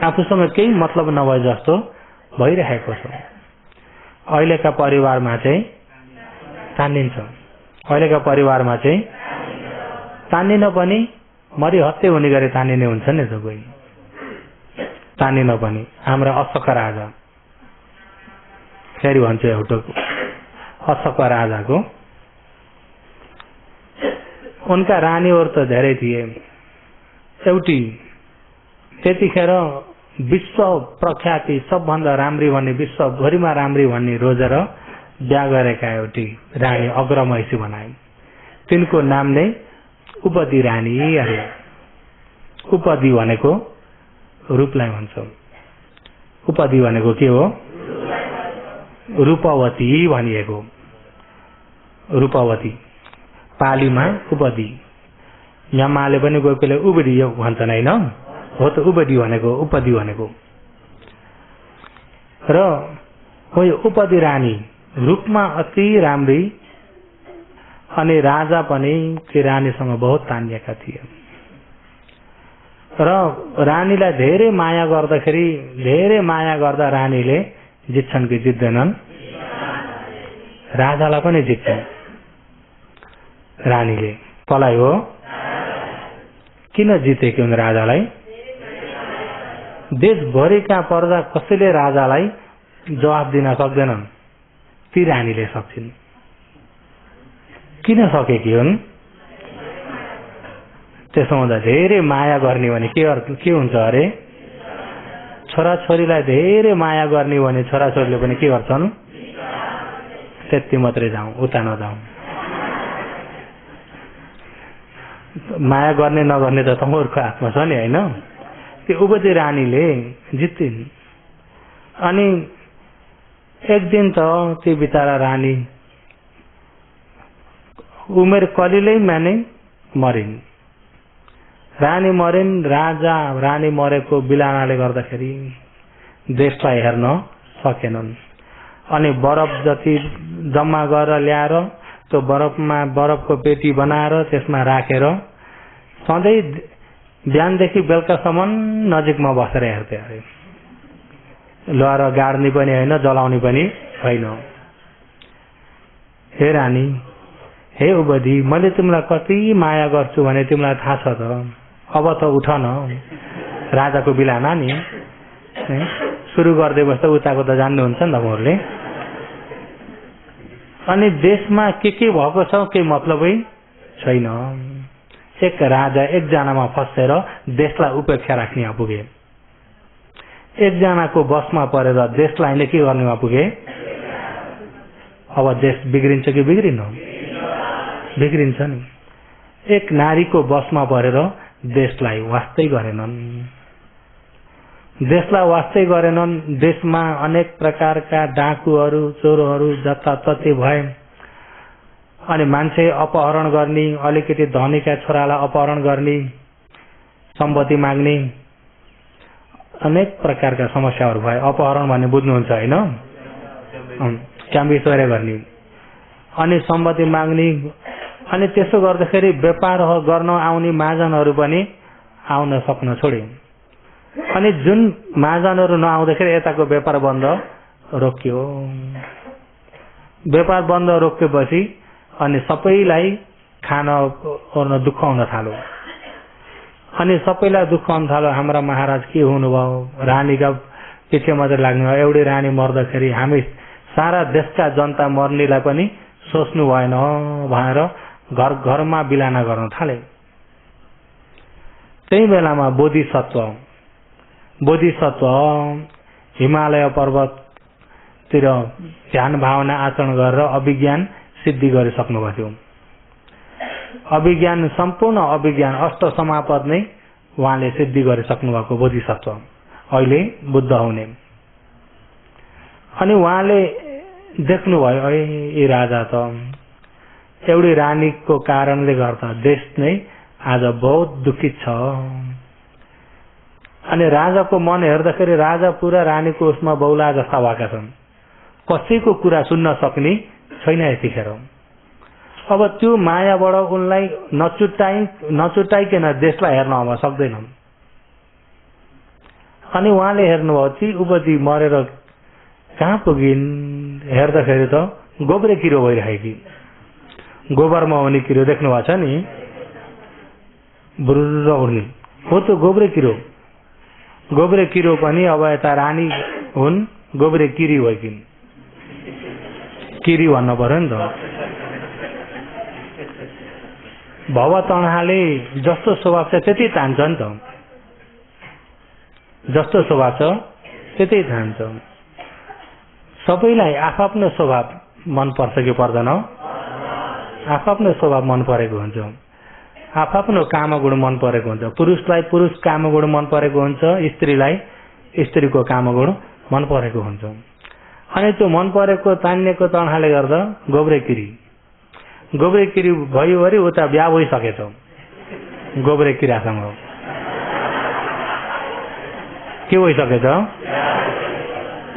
आफूसँग केही मतलब नभए जस्तो भइरहेको छ। अहिलेका परिवारमा चाहिँ तान्निन्छ। अहिलेका परिवारमा चाहिँ तान्निन पनि मरिहत्ते हुने गरी तान्निने हुन्छ नि त कोही। तान्निन पनि हाम्रा अशोक राजा, फेरि भन्छु एउटाको अशोक राजाको, उनका रानीहरू त धेरै थिए। एउटी त्यतिखेर विश्व प्रख्याति सबभन्दा राम्री भन्ने, विश्वभरिमा राम्री भन्ने रोजेर बिहा गरेका एउटी रानी अग्रमहिषी बनाए। तिनको नाम नै उपदी रानी अरे। उपदी भनेको रूपलाई भन्छ। उपदी भनेको के हो? रूपवती भनिएको। रूपवती पालीमा उपदी, यमाले पनि गोपीले उबडी भन्छन् होइन? हो त उबडी भनेको उपदी भनेको। र हो यो उपदी रानी रूपमा अति राम्री अनि राजा पनि ती रानीसँग बहुत तानिएका थिए। र रानीलाई धेरै माया गर्दाखेरि, धेरै माया गर्दा रानीले जित्छन् कि जित्दैनन्? राजालाई पनि जित्छन् रानीले। कसलाई हो? किन जितेकी हुन् राजालाई? देशभरिका प्रजा कसैले राजालाई जवाफ दिन सक्दैनन्, ती रानीले सक्छिन्। किन सकेकी हुन्? त्यसो हुँदा धेरै माया गर्ने भने के हुन्छ अरे? छोराछोरीलाई धेरै माया गर्ने भने छोराछोरीले पनि के गर्छन्? त्यति मात्रै जाउँ, उता नजाउँ। माया गर्ने नगर्ने त तमोरको हातमा छ नि होइन? त्यो उपदी रानीले जित्तिन्। अनि एक दिन त त्यो बिचारा रानी उमेर कलिलैमा नै मरिन्। रानी मरिन्। राजा रानी मरेको बिलानाले गर्दाखेरि देशलाई हेर्न सकेनन्। अनि बरफ जति जम्मा गरेर ल्याएर त्यो बरफमा बरफको पेटी बनाएर त्यसमा राखेर सधैँ बिहानदेखि बेलुकासम्म नजिकमा बसेर हेर्थे अरे। लएर गाड्ने पनि होइन, जलाउने पनि होइन। हे रानी, हे उपदी, मैले तिमीलाई कति माया गर्छु भने तिमीलाई थाहा छ त? अब त उठ न, राजाको बिलाना नि सुरु गर्दै बस्दा उताको त जान्नुहुन्छ नि तपाईँहरूले। अनि देशमा के भएको छ केही मतलबै छैन। एक राजा एकजनामा फसेर देशलाई उपेक्षा राख्नेमा पुगे। एकजनाको बसमा परेर देशलाई नै के गर्नेमा पुगे? अब देश बिग्रिन्छ कि बिग्रिन्न? बिग्रिन्छ नि। एक नारीको बसमा परेर देशलाई वास्तै गरेनन्। देशलाई वास्तै गरेनन्। देशमा अनेक प्रकारका डाकुहरू, चोरहरू जताततै भए। अनि मान्छे अपहरण गर्ने, अलिकति धनीका छोरालाई अपहरण गर्ने, सम्पत्ति माग्ने, अनेक प्रकारका समस्याहरू भए। अपहरण भन्ने बुझ्नुहुन्छ होइन? क्याम्बिसोरे गर्ने अनि सम्पत्ति माग्ने। अनि त्यसो गर्दाखेरि व्यापार गर्न आउने महाजनहरू पनि आउन सक्न छोडे। अनि जुन महाजनहरू नआउँदाखेरि यताको व्यापार बन्द रोकियो। व्यापार बन्द रोकेपछि अनि सबैलाई खान ओर्न दुःख हुन थाल्यो। अनि सबैलाई दुःख हुन थाल्यो। हाम्रा महाराज के हुनुभयो? रानीका पछि मात्रै लाग्नु। एउटै रानी मर्दाखेरि हामी सारा देशका जनता मर्नेलाई पनि सोच्नु भएन भनेर घर घरमा बिलाना गर्न थाले। त्यही बेलामा बोधिसत्व हिमालय पर्वततिर ध्यान भावना आचरण गरेर अभिज्ञान सिद्धि गरिसक्नु थियो। अभिज्ञान, सम्पूर्ण अभिज्ञान अष्ट समापद नै उहाँले सिद्धि गरिसक्नु भएको बोधिसत्व, अहिले बुद्ध हुने। अनि उहाँले देख्नुभयो यी राजा त एउटी रानीको कारणले गर्दा देश नै आज बहुत दुखित छ। अनि राजाको मन हेर्दाखेरि राजा पुरा रानीको उसमा बौला जस्ता भएका छन्, कसैको कुरा सुन्न सक्ने छैन यतिखेर। अब त्यो मायाबाट उनलाई नचुटाइकन देशलाई हेर्न अब सक्दैनन्। अनि उहाँले हेर्नुभयो ती उपति मरेर कहाँ पुगिन्, हेर्दाखेरि त गोब्रे किरो भइरहेकी, गोबरमा हुने किरो देख्नु भएको छ नि, बुरुर उड्ने हो त्यो गोब्रे किरो। गोब्रे किरो पनि अब यता रानी हुन्, गोब्रे किरी भइकिन्, किरी भन्नु पर्यो नि त। भव तन्हाले जस्तो स्वभाव छ त्यति तान्छ नि त, जस्तो स्वभाव छ त्यतै तान्छ। सबैलाई आफ्नो स्वभाव मन पर्छ कि पर्दैन? आफ्नो स्वभाव मन परेको हुन्छ, आफ्नो कामगुण मन परेको हुन्छ। पुरुषलाई पुरुष कामगुण मन परेको हुन्छ, स्त्रीलाई स्त्रीको कामगुण मन परेको हुन्छ। अनि त्यो मन परेको तान्नेको तन्हाले गर्दा गोब्रे किरी भयो अरे उता बिहा भइसकेछ गोब्रे किरासँग, के भइसकेछ?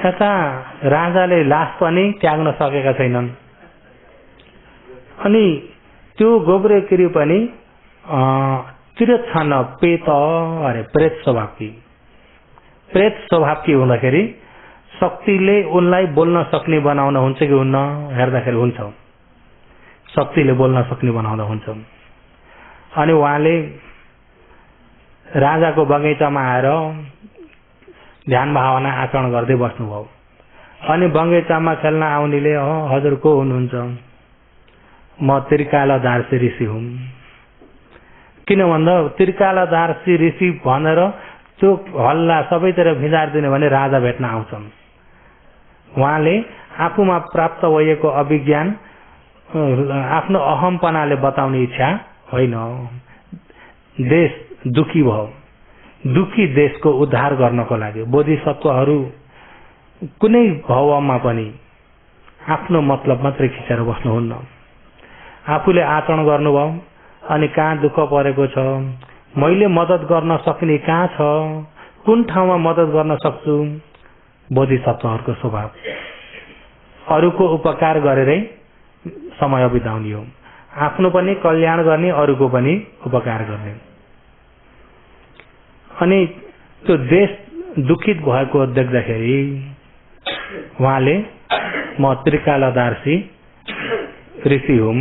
यता राजाले लास पनि त्याग्न सकेका छैनन्। अनि त्यो गोब्रे किरी पनि तिरछन पेत अरे प्रेत स्वभावकी। प्रेत स्वभावकी हुँदाखेरि शक्तिले उनलाई बोल्न सक्ने बनाउन हुन्छ कि हुन्न? हेर्दाखेरि हुन्छ, शक्तिले बोल्न सक्ने बनाउँदा हुन्छ। अनि उहाँले राजाको बगैँचामा आएर ध्यान भावना आचरण गर्दै बस्नुभयो। अनि बगैँचामा खेल्न आउनेले हजुर को हुनुहुन्छ? म त्रिकालदार्सी ऋषि हुँ। किन भन्दा त्रिकालदार्सी ऋषि भनेर त्यो हल्ला सबैतिर भिजारिदिने भने राजा भेट्न आउँछन्। उहाँले आफूमा प्राप्त भएको अभिज्ञान आफ्नो अहमपनाले बताउने इच्छा होइन। देश दुखी भयो, दुखी देशको उद्धार गर्नको लागि बोधिसत्वहरू कुनै भावमा पनि आफ्नो मतलब मात्रै खिचेर बस्नुहुन्न। आफूले आचरण गर्नुभयो अनि कहाँ दुःख परेको छ, मैले मद्दत गर्न सक्ने कहाँ छ, कुन ठाउँमा मद्दत गर्न सक्छु, बोधिसत्वहरूको स्वभाव अरूको उपकार गरेरै समय बिताउने हो। आफ्नो पनि कल्याण गर्ने, अरूको पनि उपकार गर्ने। अनि त्यो देश दुखित भएको देख्दाखेरि उहाँले म त्रिकालदार्सी ऋषि हुँ,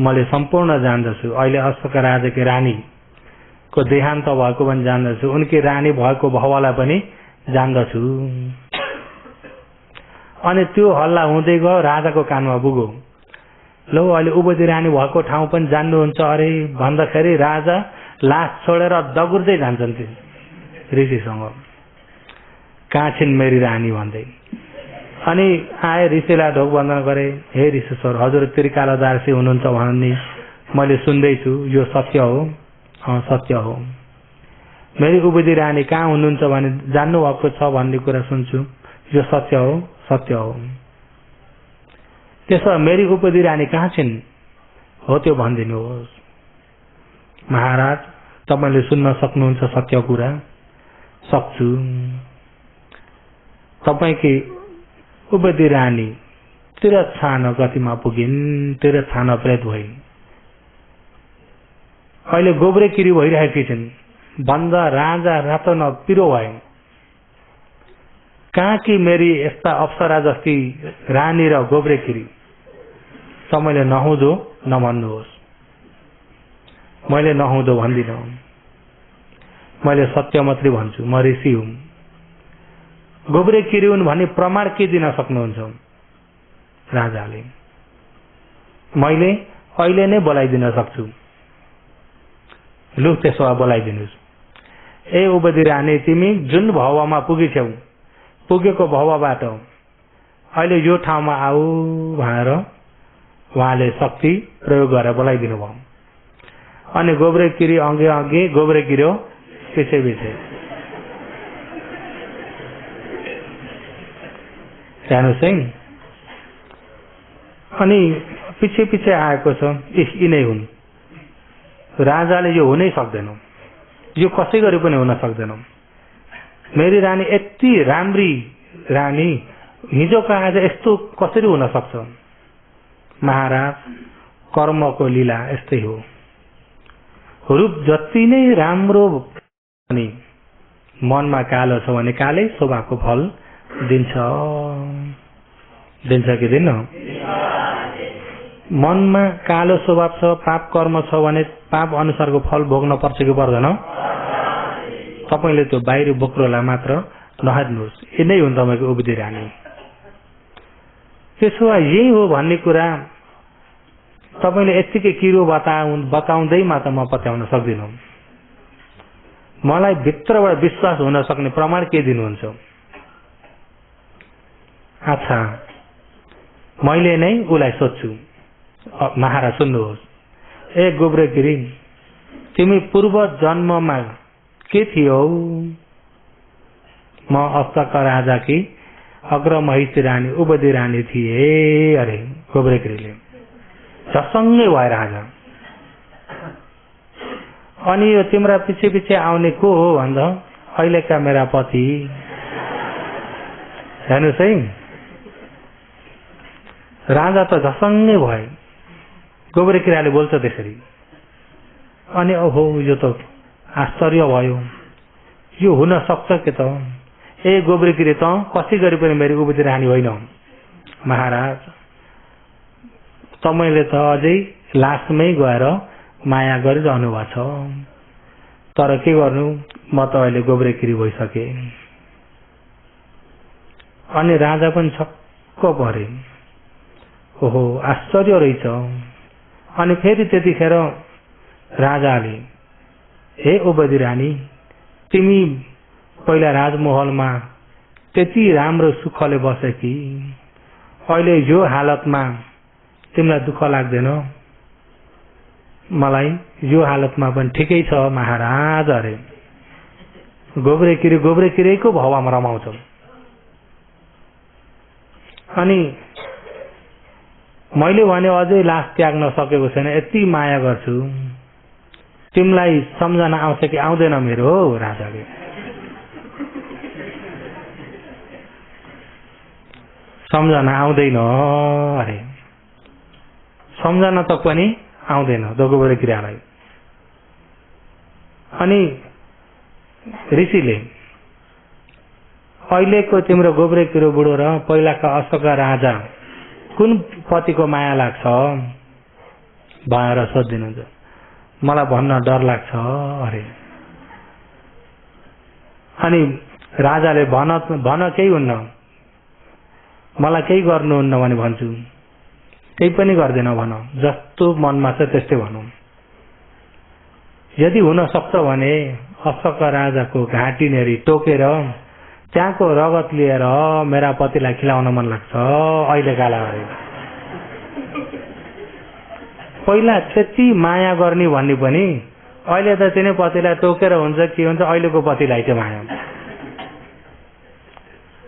मैले सम्पूर्ण जान्दछु। अहिले अशोक राजाकी रानीको देहान्त भएको पनि जान्दछु, उनकी रानी भएको भवलाई पनि जान्दछु। अनि त्यो हल्ला हुँदै गयो, राजाको कानमा पुग्यो। लो अहिले उपति रानी भएको ठाउँ पनि जान्नुहुन्छ अरे भन्दाखेरि राजा लास छोडेर दगुर्दै जान्छन् ऋषिसँग, कहाँ छिन् मेरी रानी भन्दै। अनि आए ऋषिलाई ढोक बन्धन गरे, हे ऋषिश्वर हजुर त्रिकालदार्सी हुनुहुन्छ भन्ने मैले सुन्दैछु, यो सत्य हो? सत्य हो। मेरी उपति रानी कहाँ हुनुहुन्छ भने जान्नु भएको छ भन्ने कुरा सुन्छु, यो सत्य हो? सत्य हो। त्यसो मेरी उपति रानी कहाँ छिन्? हो त्यो भनिदिनुहोस्। महाराज तपाईले सुन्न सक्नुहुन्छ सत्य कुरा? सक्छु। तपाईकी उपति रानी तिरछान गतिमा पुगिन्, तिरछान प्रेत भइन्, अहिले गोब्रे किरी भइरहेकी छिन् भन्दा राजा रातो न पिरो भए। कहाँ कि मेरी यस्ता अप्सरा जस्ती रानी र गोब्रे किरी? तपाईँले नहुँदो नभन्नुहोस्, मैले नहुँदो भन्दिनँ, मैले सत्य मात्रै भन्छु, म ऋषि हुँ। गोब्रे किरी हुन् भन्ने प्रमाण के दिन सक्नुहुन्छ? राजाले मैले अहिले नै बोलाइदिन सक्छु। लु त्यसो भए बोलाइदिनुहोस्। ए उपति रानी तिमी जुन भावमा पुगेछौ, पुगेको भावबाट अहिले यो ठाउँमा आऊ भनेर उहाँले शक्ति प्रयोग गरेर बोलाइदिनु भयो। अनि गोब्रे किरी अघि अघि, गोब्रे किरो पछि पछि। हेर्नुहोस् है, अनि पछि पछि आएको छ, यिनै हुन्। राजाले यो हुनै सक्दैन, यो कसै गरी पनि हुन सक्दैन। मेरी रानी यति राम्री रानी हिजोको आज यस्तो कसरी हुन सक्छ? महाराज, कर्मको लीला यस्तै हो। रूप जति नै राम्रो पनि मनमा कालो छ भने कालै स्वभावको फल दिन्छ। दिन्छ कि दिन्न? मनमा कालो स्वभाव छ, पाप कर्म छ भने पाप अनुसारको फल भोग्न पर्छ कि पर्दैन? तपाईले त्यो बाहिरी बोक्रोलाई मात्र नहेर्नुहोस्, यही हो तपाईको उबुदी रानी। त्यसो भए यही हो भन्ने कुरा तपाईले यतिकै किरो बताउँदैमा त म पत्याउन सक्दिनँ। मलाई भित्रबाट विश्वास हुन सक्ने प्रमाण के दिनुहुन्छ? अच्छा, मैले नै उलाई सोध्छु। महाराज सुन्नुहोस्, ए गोब्रेगिरी, तिमी पूर्व जन्ममा के थियौ? म अस्तक राजा कि अग्र महिषी रानी उबदी रानी थिए। अरे गोब्रेगिरीले झसङ्गै भएर राजा। अनि यो तिम्रा पछि पछि आउने को हो भन्दा अहिलेका मेरा पति। हेर्नुहोस् है, राजा त झसङ्गै भए। गोब्रेगिरीले बोल्छ त्यसरी। अनि ओहो, यो त आश्चर्य भयो, यो हुन सक्छ के त? ए गोब्रेगिरी, त कसै गरी पनि मेरो उबदी रानी होइन। महाराज, तपाईले त अझै लासमै गएर माया गरिरहनु भएको छ। तर के गर्नु, म त अहिले गोब्रेगिरी भइसके। अनि राजा पनि छक्क परे। ओहो, आश्चर्य रहेछ। अनि फेरि त्यतिखेर राजाले, हे उबदी रानी, तिमी पहिला राजमहलमा त्यति राम्रो सुखले बसे कि अहिले यो हालतमा तिमीलाई दुःख लाग्दैन? मलाई यो हालतमा पनि ठिकै छ महाराज। अरे गोब्रेगिरीको भावमा रमाउँछ। अनि मैले भने अझै लास त्याग्न सकेको छैन, यति माया गर्छु। तिमीलाई सम्झना आउँछ कि आउँदैन मेरो? राजाले सम्झना आउँदैन। अरे सम्झना त पनि आउँदैन गोब्रेगिरीलाई। अनि ऋषिले, अहिलेको तिम्रो गोब्रेगिरी बुढो र पहिलाका अशोक राजा कुन पतिको माया लाग्छ भनेर सोधिदिनुहुन्छ। मलाई भन्न डर लाग्छ। अरे अनि राजाले भन केही हुन्न, मलाई केही गर्नुहुन्न भने भन्छु। केही पनि गर्दैन भन, जस्तो मनमा छ त्यस्तै भनौँ। यदि हुन सक्छ भने अशोक राजाको घाँटी नेरी टोकेर त्यहाँको रगत लिएर मेरा पतिलाई खिलाउन मन लाग्छ अहिलेका लागि। पहिला त्यति माया गर्ने भन्ने पनि अहिले त तिनै पतिलाई टोकेर हुन्छ के हुन्छ, अहिलेको पतिलाई चाहिँ माया।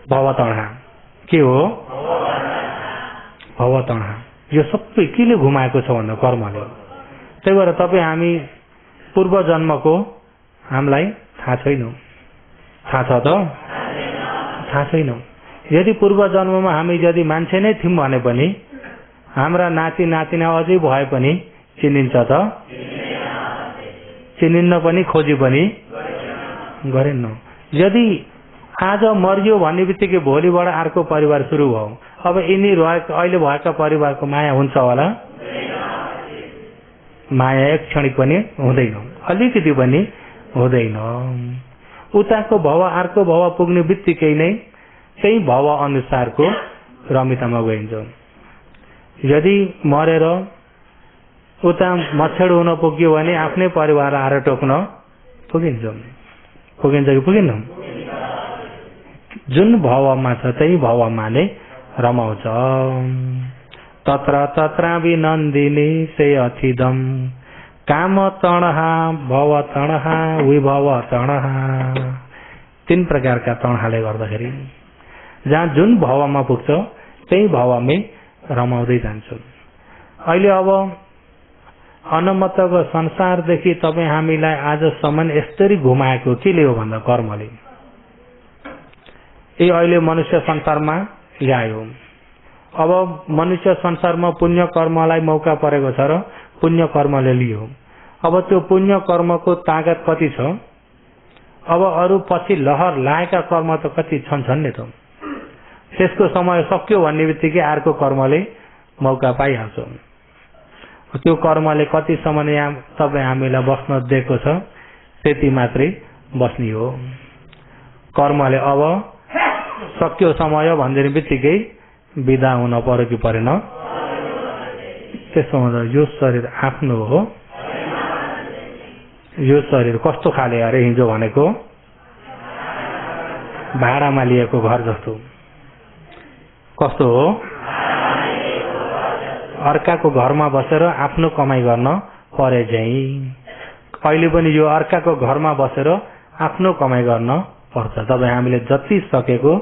भवतणा के हो? भवतणा। यो सबै केले घुमाएको छ भन्दा कर्मले। त्यही भएर तपाईँ हामी पूर्व जन्मको हामीलाई थाहा छैन। थाहा छ त? थाहा छैन। यदि पूर्व जन्ममा हामी यदि मान्छे नै थियौँ भने पनि हाम्रा नाति नातिना अझै भए पनि चिनिन्छ त? चिनिन्न पनि, खोजी पनि गरेन। यदि आज मरियो भन्ने बित्तिकै भोलिबाट अर्को परिवार सुरु भयो, अब यिनी अहिले भएका परिवारको माया हुन्छ होला? माया एक क्षण पनि हुँदैन, अलिकति पनि हुँदैन। उताको भव अर्को भव पुग्ने बित्तिकै नै त्यही भव अनुसारको रमितामा गइन्छ। यदि मरेर उता मच्छड हुन पुग्यो भने आफ्नै परिवार आएर टोक्न पुगिन्छ। पुगिन्छ कि पुगिन्न? जुन भवमा छ त्यही भवमा नै रमाउँछ। तत्र तत्रापि नन्दिनी से अथिदम काम तणहा भव तणहा विभव तणहा। 3 प्रकारका तणहाले गर्दाखेरि जहाँ जुन भवमा पुग्छ त्यही भवमै रमाउँदै जान्छ। अहिले अब अनमतको संसारदेखि तपाईँ हामीलाई आजसम्म यसरी घुमाएको केले हो भन्दा कर्मले। यही अहिले मनुष्य संसारमा ल्यायो। अब मनुष्य संसारमा पुण्य कर्मलाई मौका परेको छ र पुण्य कर्मले लियो। अब त्यो पुण्य कर्मको ताकत कति छ? अब अरू पछि लहर लागेका कर्म त कति छन् नि त। त्यसको समय सक्यो भन्ने बित्तिकै अर्को कर्मले मौका पाइहाल्छ। त्यो कर्मले कति समय तपाईँ हामीलाई बस्न दिएको छ त्यति मात्रै बस्ने हो। कर्मले अब सक्यो समय भन्ने बित्तिकै विदा हुन पर्यो कि परेन? त्यसो हुँदा यो शरीर आफ्नो हो। यो शरीर कस्तो खाले अरे? हिजो भनेको भाडामा लिएको घर जस्तो। कस्तो हो? अर्काको घरमा बसेर आफ्नो कमाई गर्न परे झैं। अहिले पनि यो अर्काको घरमा बसेर आफ्नो कमाई गर्न पर्छ। तपाईँ हामीले जति सकेको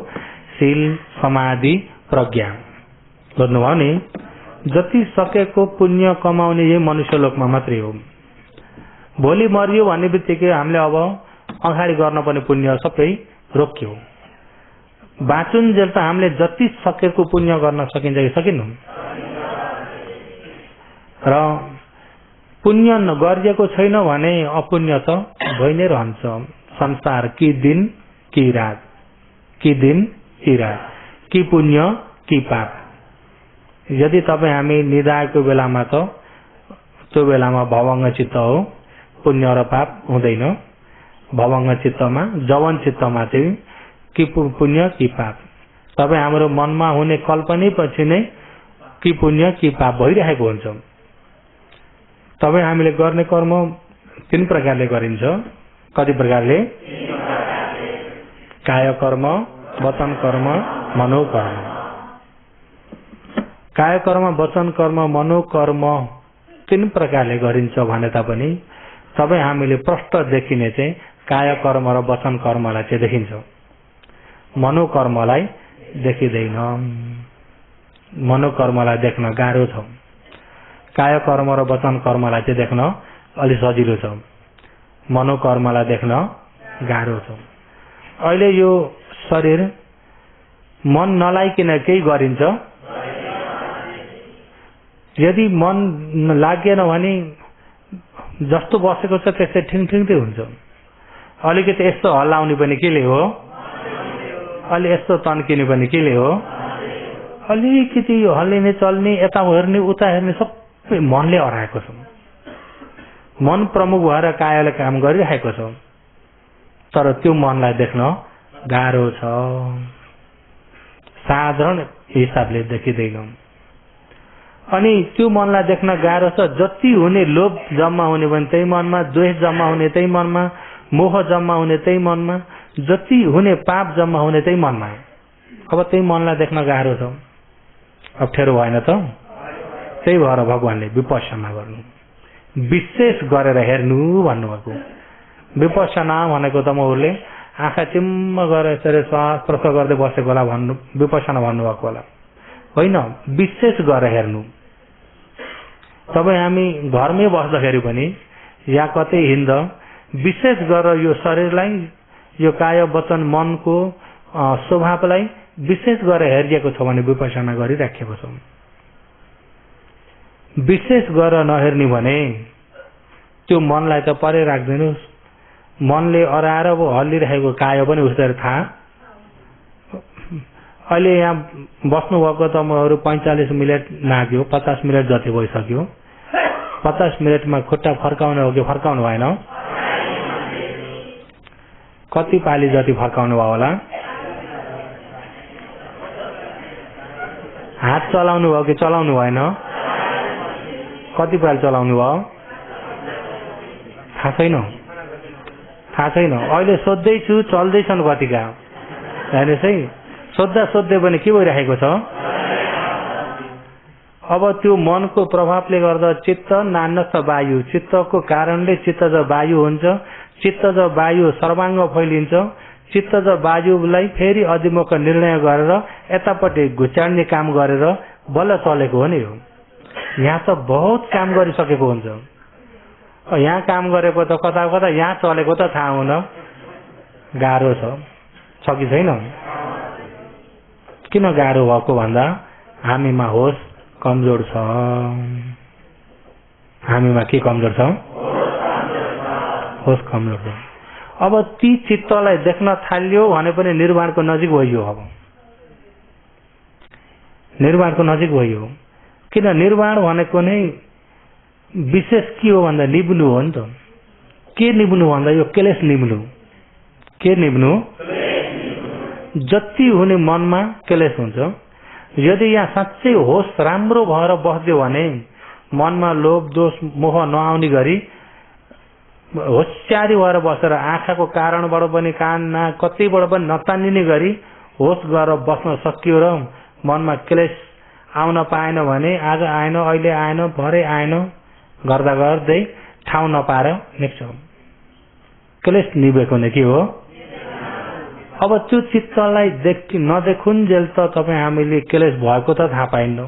शील समाधि प्रज्ञा गर्नुभयो नि, जति सकेको पुण्य कमाउने यही मनुष्य लोकमा मात्रै हो। भोलि मरियो भन्ने बित्तिकै हामीले अब अगाडि गर्न पर्ने पुण्य सबै रोक्यो। बाँचुन्जेल त हामीले जति सकेको पुण्य गर्न सकिन्छ कि सकिन्न? र पुण्य गरिएको छैन भने अपुण्य त भइ नै रहन्छ। संसार कि दिन कि रात, कि दिन कि रात, कि पुण्य कि पाप। यदि तपाईँ हामी निदाएको बेलामा त त्यो बेलामा भवंग चित्त हो, पुण्य र पाप हुँदैन। भवंग चित्तमा, जवन चित्तमा चाहिँ कि पुण्य कि पाप। तपाईँ हाम्रो मनमा हुने कल्पनै पछि नै कि पुण्य कि पाप भइरहेको हुन्छ। तपाईँ हामीले गर्ने कर्म 3 प्रकारले गरिन्छ। कति प्रकारले? काय कर्म, वचन कर्म, मनोकर्म। काय कर्म, वचन कर्म, मनोकर्म 3 प्रकारले गरिन्छ भने तापनि तपाईँ हामीले प्रष्ट देखिने चाहिँ काय कर्म र वचन कर्मलाई चाहिँ देखिन्छ, मनोकर्मलाई देखिँदैन। मनोकर्मलाई देख्न गाह्रो छ। काय कर्म र वचन कर्मलाई चाहिँ देख्न अलि सजिलो छ, मनोकर्मलाई देख्न गाह्रो छ। अहिले यो शरीर मन नलाइकन केही गरिन्छ। यदि मन लागेन भने जस्तो बसेको छ त्यस्तै ठिङठिङदै हुन्छ। अलिकति यस्तो हल्लाउने पनि केले हो? अलि यस्तो तन्किने पनि केले हो? अलिकति यो हल्लिने चल्ने, यता हेर्ने उता हेर्ने सबै मनले हराएको छ। मन प्रमुख भएर कायले काम गरिरहेको छ, तर त्यो मनलाई देख्न गाह्रो छ। साधारण हिसाबले देखिँदैन। अनि त्यो मनलाई देख्न गाह्रो छ। जति हुने लोभ जम्मा हुने भने त्यही मनमा, द्वेष जम्मा हुने त्यही मनमा, मोह जम्मा हुने त्यही मनमा, जति हुने पाप जम्मा हुने त्यही मनमा। अब त्यही मनलाई देख्न गाह्रो छ। अप्ठ्यारो भएन त? त्यही भएर भगवानले विपश्यना गर्नु, विशेष गरेर हेर्नु भन्नुभएको। विपश्यना भनेको त महरूले आँखा चिम्म गरेर यसरी श्वास प्रश्वास गर्दै बसेको होला भन्नु विपश्यना भन्नुभएको होला। होइन, विशेष गरेर हेर्नु। तपाईँ हामी घरमै बस्दाखेरि पनि या कतै हिँड्दा विशेष गरेर यो शरीरलाई, यो काय वचन मनको स्वभावलाई विशेष गरेर हेरिएको छ भने विपश्यना गरिराखेको छ। विशेष गरेर नहेर्ने भने त्यो मनलाई त परे राख्दिनुहोस्। मनले अराएर हल्लिरहेको काय पनि उसरी थाहा। अहिले यहाँ बस्नुभएको तपाईँहरू 45 मिनट लाग्यो, 50 मिनट जति भइसक्यो। 50 मिनटमा खुट्टा फर्काउने हो कि फर्काउनु भएन? कति पाली जति फर्काउनु भयो होला? हात चलाउनु भयो कि चलाउनु भएन? कति पाली चलाउनु भयो? थाहा छैन, थाहा छैन। अहिले सोध्दैछु चल्दैछन् कतिका, हेर्नुहोस् है। सोद्धा सोध्दै पनि के भइरहेको छ? अब त्यो मनको प्रभावले गर्दा चित्त नान्नस वायु, चित्तको कारणले चित्त ज वायु हुन्छ। चित्त ज वायु सर्वाङ्ग फैलिन्छ। चित्त ज वायुलाई फेरि अधिमुख निर्णय गरेर यतापट्टि घुचाड्ने काम गरेर बल्ल चलेको हो नि हो। यहाँ त बहुत काम गरिसकेको हुन्छ। यहाँ काम गरेको त कता कता यहाँ चलेको त थाहा हुन गाह्रो छ कि छैन? किन गाह्रो भएको भन्दा हामीमा होस कमजोर छ। हामीमा के कमजोर छ? होस कमजोर छ। अब ती चित्तलाई देख्न थाल्यो भने पनि निर्वाणको नजिक भइयो। अब निर्वाणको नजिक भइयो। किन निर्वाण भनेको नै विशेष के हो भन्दा निब्नु हो नि त। के निब्नु भन्दा यो क्लेश निब्नु। के निब्नु? जति हुने मनमा क्लेश हुन्छ। यदि यहाँ साँच्चै होस राम्रो भएर बस्यो भने मनमा लोभ दोष मोह नआउने गरी होशियारी भएर बसेर आँखाको कारणबाट पनि कान नाक कतिबाट पनि नतानिने गरी होस गरेर बस्न सकियो र मनमा क्लेश आउन पाएन भने आज आएन, अहिले आएन, भरे आएन गर्दा गर्दै ठाउँ नपाएर निक्छ। क्लेश निभेको नै के हो? अब त्यो चित्तलाई नदेखुन्जेल त तपाईँ हामीले क्लेश भएको त थाहा पाइन्न।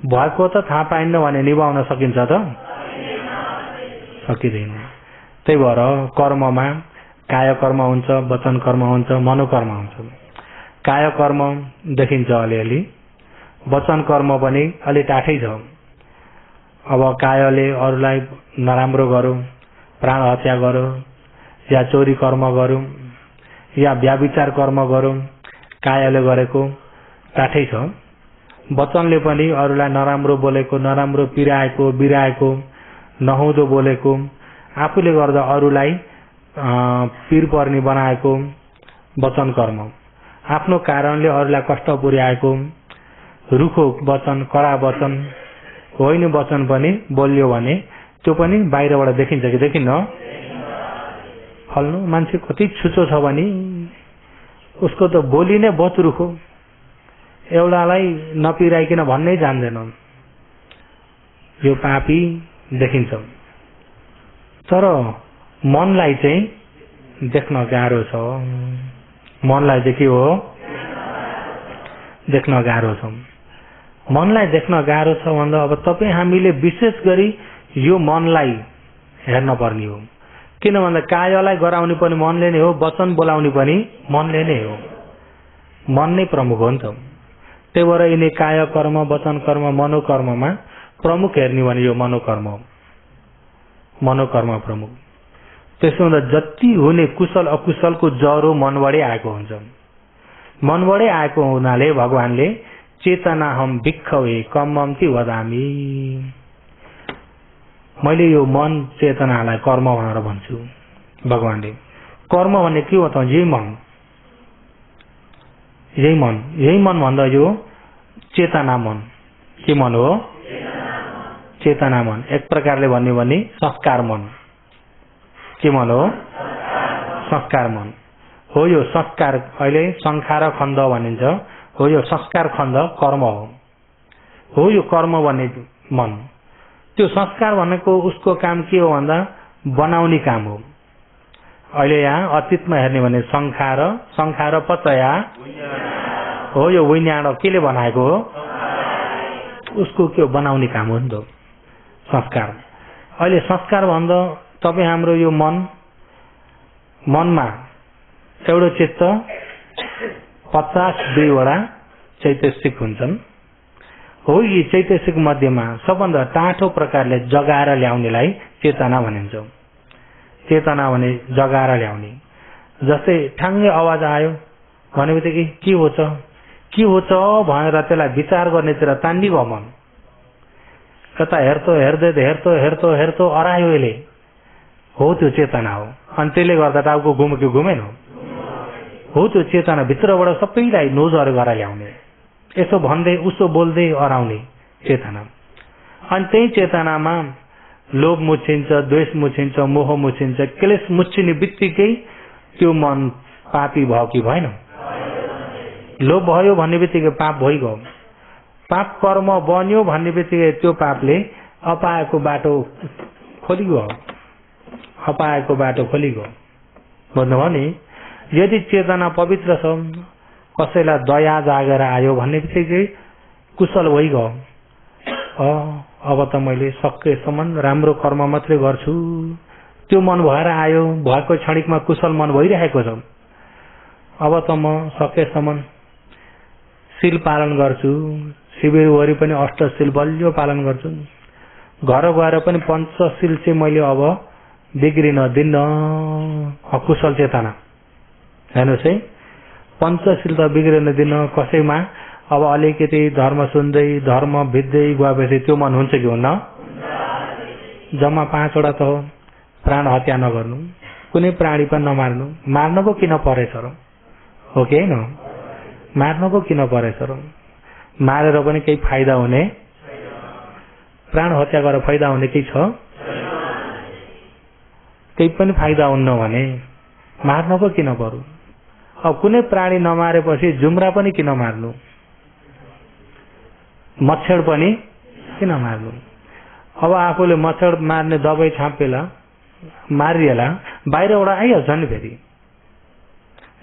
भएको त थाहा पाइन्न भने निभाउन सकिन्छ त? सकिँदैन। त्यही भएर कर्ममा काय कर्म हुन्छ, वचन कर्म हुन्छ, मनोकर्म हुन्छ। काय कर्म देखिन्छ अलिअलि, वचन कर्म पनि अलि टाठै छ। अब कायले अरूलाई नराम्रो गरौँ, प्राण हत्या गरौँ, या चोरी कर्म गरौँ, या व्याभिचार कर्म गरौँ, कायले गरेको टाठै छ। वचनले पनि अरूलाई नराम्रो बोलेको, नराम्रो पिराएको, बिराएको, नहुँदो बोलेको, आफूले गर्दा अरूलाई पीर पर्ने बनाएको वचन कर्म, आफ्नो कारणले अरूलाई कष्ट पुर्याएको रुखो वचन, कडा वचन, होइन वचन पनि बोल्यो भने त्यो पनि बाहिरबाट देखिन्छ कि देखिन्न? फल्नु मान्छे कति छुचो छ भने उसको त बोली नै बहुत रुखो, एउटालाई नपिराइकन भन्नै जान्दैन। यो पापी देखिन्छ। तर मनलाई चाहिँ देख्न गाह्रो छ। मनलाई चाहिँ के हो? देख्न गाह्रो छ। मनलाई देख्न गाह्रो छ भन्दा अब तपाईँ हामीले विशेष गरी यो मनलाई हेर्न पर्ने हो। किन भन्दा कायलाई गराउने पनि मनले नै हो, वचन बोलाउने पनि मनले नै हो। मन नै प्रमुख हो नि त। त्यही भएर यिनी काय कर्म, वचन कर्म, मनोकर्ममा प्रमुख हेर्ने भने यो मनोकर्म हो। मनोकर्म प्रमुख। त्यसो हुँदा जति हुने कुशल अकुशलको जरो मनबाटै आएको हुन्छ। मनबाटै आएको हुनाले भगवानले चेतना हम भिक्खवे कम्मन्ति वदामी, मैले यो मन चेतनालाई कर्म भनेर भन्छु। भगवानले कर्म भन्ने के हो त? यही मन, यही मन, यही मन भन्दा यो चेतना मन। के मन हो? चेतना मन। एक प्रकारले भन्यो भने संस्कार मन। के मन हो? संस्कार मन हो। यो संस्कार अहिले संखार खण्ड भनिन्छ। हो यो संस्कार खण्ड कर्म हो। यो कर्म भन्ने मन। त्यो संस्कार भनेको उसको काम के हो भन्दा बनाउने काम हो। अहिले यहाँ अतीतमा हेर्ने भने संखार, संखार पचया हो। यो विज्ञान केले बनाएको हो? उसको के बनाउने काम हो नि त संस्कार। अहिले संस्कार भन्दा तपाईँ हाम्रो यो मनमा एउटा चित्त 52वटा चैतसिक हुन्छन्। हो यी चैतसिक मध्येमा सबभन्दा टाठो प्रकारले जगाएर ल्याउनेलाई चेतना भनिन्छ। चेतना भने जगाएर ल्याउने। जस्तै ठ्याङ्गै आवाज आयो भनेपछि के हो त, के हो त भनेर त्यसलाई विचार गर्नेतिर तान्नी भयो मन। कता हेर्तो हेर्दै हेर्तो हेर्तो हेर्तो अरायो यसले, हो त्यो चेतना हो। अनि त्यसले गर्दा टाउको घुम्यो कि घुमेन? हो त्यो चेतना भित्रबाट सबैलाई नोजर गरेर ल्याउने, यसो भन्दै उसो बोल्दै अराउने चेतना। अनि त्यही चेतनामा लोभ मुछिन्छ, द्वेष मुछिन्छ, मोह मुछिन्छ। क्लेश मुछिने बित्तिकै त्यो मन पापी भयो कि भएन? लोभ भयो भन्ने बित्तिकै पाप भइगयो। पाप कर्म बन्यो भन्ने बित्तिकै त्यो पापले अपाएको बाटो खोलिगयो। अपाएको बाटो खोलिगयो। बुझ्नुभयो नि? यदि चेतना पवित्र छ, कसैलाई दया जागेर आयो भन्ने बित्तिकै कुशल भइगयो। अब त मैले सकेसम्म राम्रो कर्म मात्रै गर्छु, त्यो मन भएर आयो। भएको क्षणिकमा कुशल मन भइरहेको छ। अब त म सकेसम्म सिल पालन गर्छु, शिविरभरि पनि अष्टशील बलियो पालन गर्छु, घर गएर पनि पञ्चशील चाहिँ मैले अब बिग्रिन दिन्न। अकुशल चेतना हेर्नुहोस् है, पञ्चशील त बिग्रिन दिन्न कसैमा। अब अलिकति धर्म सुन्दै धर्म भिज्दै गएपछि त्यो मन हुन्छ कि हुन्न? जम्मा 5 वटा त हो। प्राण हत्या नगर्नु, कुनै प्राणी पनि नमार्नु। मार्न पो किन परेछ र? हो कि होइन? मार्न पो किन परेछ र? मारेर पनि केही फाइदा हुने? प्राण हत्या गरेर फाइदा हुने केही छ? केही पनि फाइदा हुन्न भने मार्न पो किन पर्यो? अब कुनै प्राणी नमारेपछि जुम्रा पनि किन मार्नु? मच्छर पनि किन मार्नु? अब आफूले मच्छर मार्ने दबाई छापेला मारिएला बाहिरबाट आइहाल्छ नि, फेरि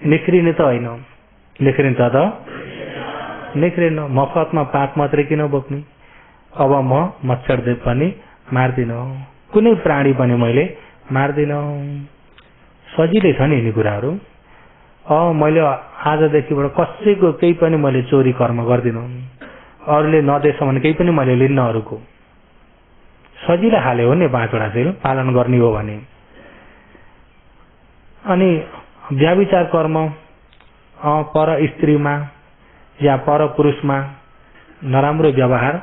निख्रिने त होइन। निख्रिन्छ त निख्रिन। मफतमा पाप मात्रै किन बोक्ने? अब म मच्छर पनि मार्दिन, कुनै प्राणी पनि मैले मार्दिन। सजिलै छ नि यिनी कुराहरू। मैले आजदेखिबाट कसैको केही पनि मैले चोरी कर्म गर्दिन, अरूले नदेश भने केही पनि मैले लिन्न अरूको। सजिलो खाले हो नि 5 वटा शील पालन गर्ने हो भने। अनि व्याभिचार कर्म पर स्त्रीमा या पर पुरुषमा नराम्रो व्यवहार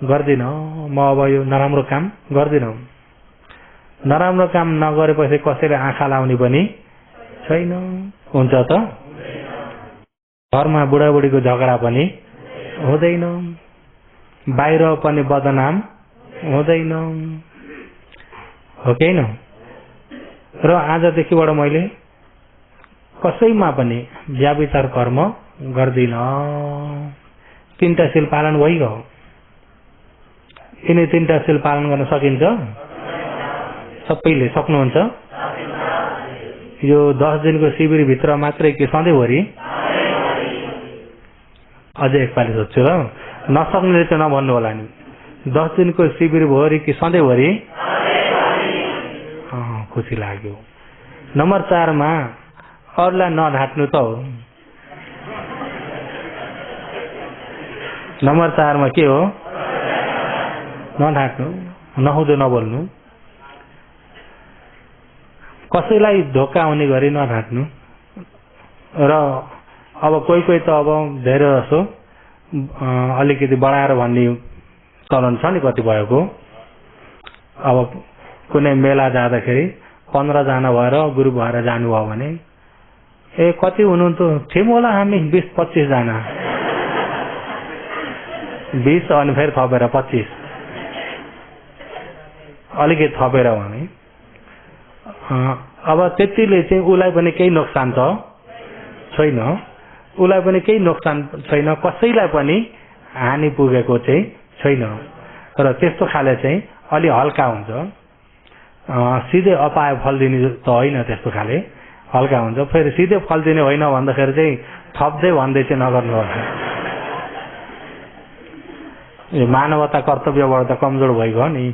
गर्दिन। म अब यो नराम्रो काम गर्दिन। नराम्रो काम नगरेपछि कसैले आँखा लाउने पनि छैन। हुन्छ त? घरमा बुढाबुढीको झगडा पनि हुँदैन, बाहिर पनि बदनाम हुँदैन। हो कि होइन? र आजदेखिबाट मैले कसैमा पनि व्याभिचार कर्म गर्दिन। 3टा शील पालन भइगयो। यिनी 3टा शील पालन गर्न सकिन्छ? सबैले सक्नुहुन्छ? यो 10 दिनको शिविरभित्र मात्रै कि सधैँभरि? अझै एकपालि सोध्छु र, नसक्नेले चाहिँ नभन्नु होला नि। 10 दिनको शिविरभरि कि सधैँभरि? खुसी लाग्यो। नम्बर 4 मा अरूलाई नढाट्नु त हो। नम्बर 4 मा के हो? नढाट्नु, नहुँदो नबोल्नु, कसैलाई धोका हुने गरी नढाट्नु। र अब कोही कोही त अब धेरै जसो अलिकति बढाएर भन्ने चलन छ नि कति भएको। अब कुनै मेला जाँदाखेरि 15 जना भएर ग्रुप भएर जानुभयो भने कति हुनुहुन्थ्यो? थियौँ होला हामी 20-25 जना। 20 अनि फेरि थपेर 25, अलिकति थपेर भने अब त्यतिले चाहिँ उसलाई पनि केही नोक्सान त छैन। उसलाई पनि केही नोक्सान छैन, कसैलाई पनि हानि पुगेको चाहिँ छैन। र त्यस्तो खाले चाहिँ अलि हल्का हुन्छ। सिधै अपाय फल दिने त होइन, त्यस्तो खाले हल्का हुन्छ। फेरि सिधै फल दिने होइन भन्दाखेरि चाहिँ थप्दै भन्दै चाहिँ नगर्नु होला। यो मानवता कर्तव्यबाट त कमजोर भइगयो नि।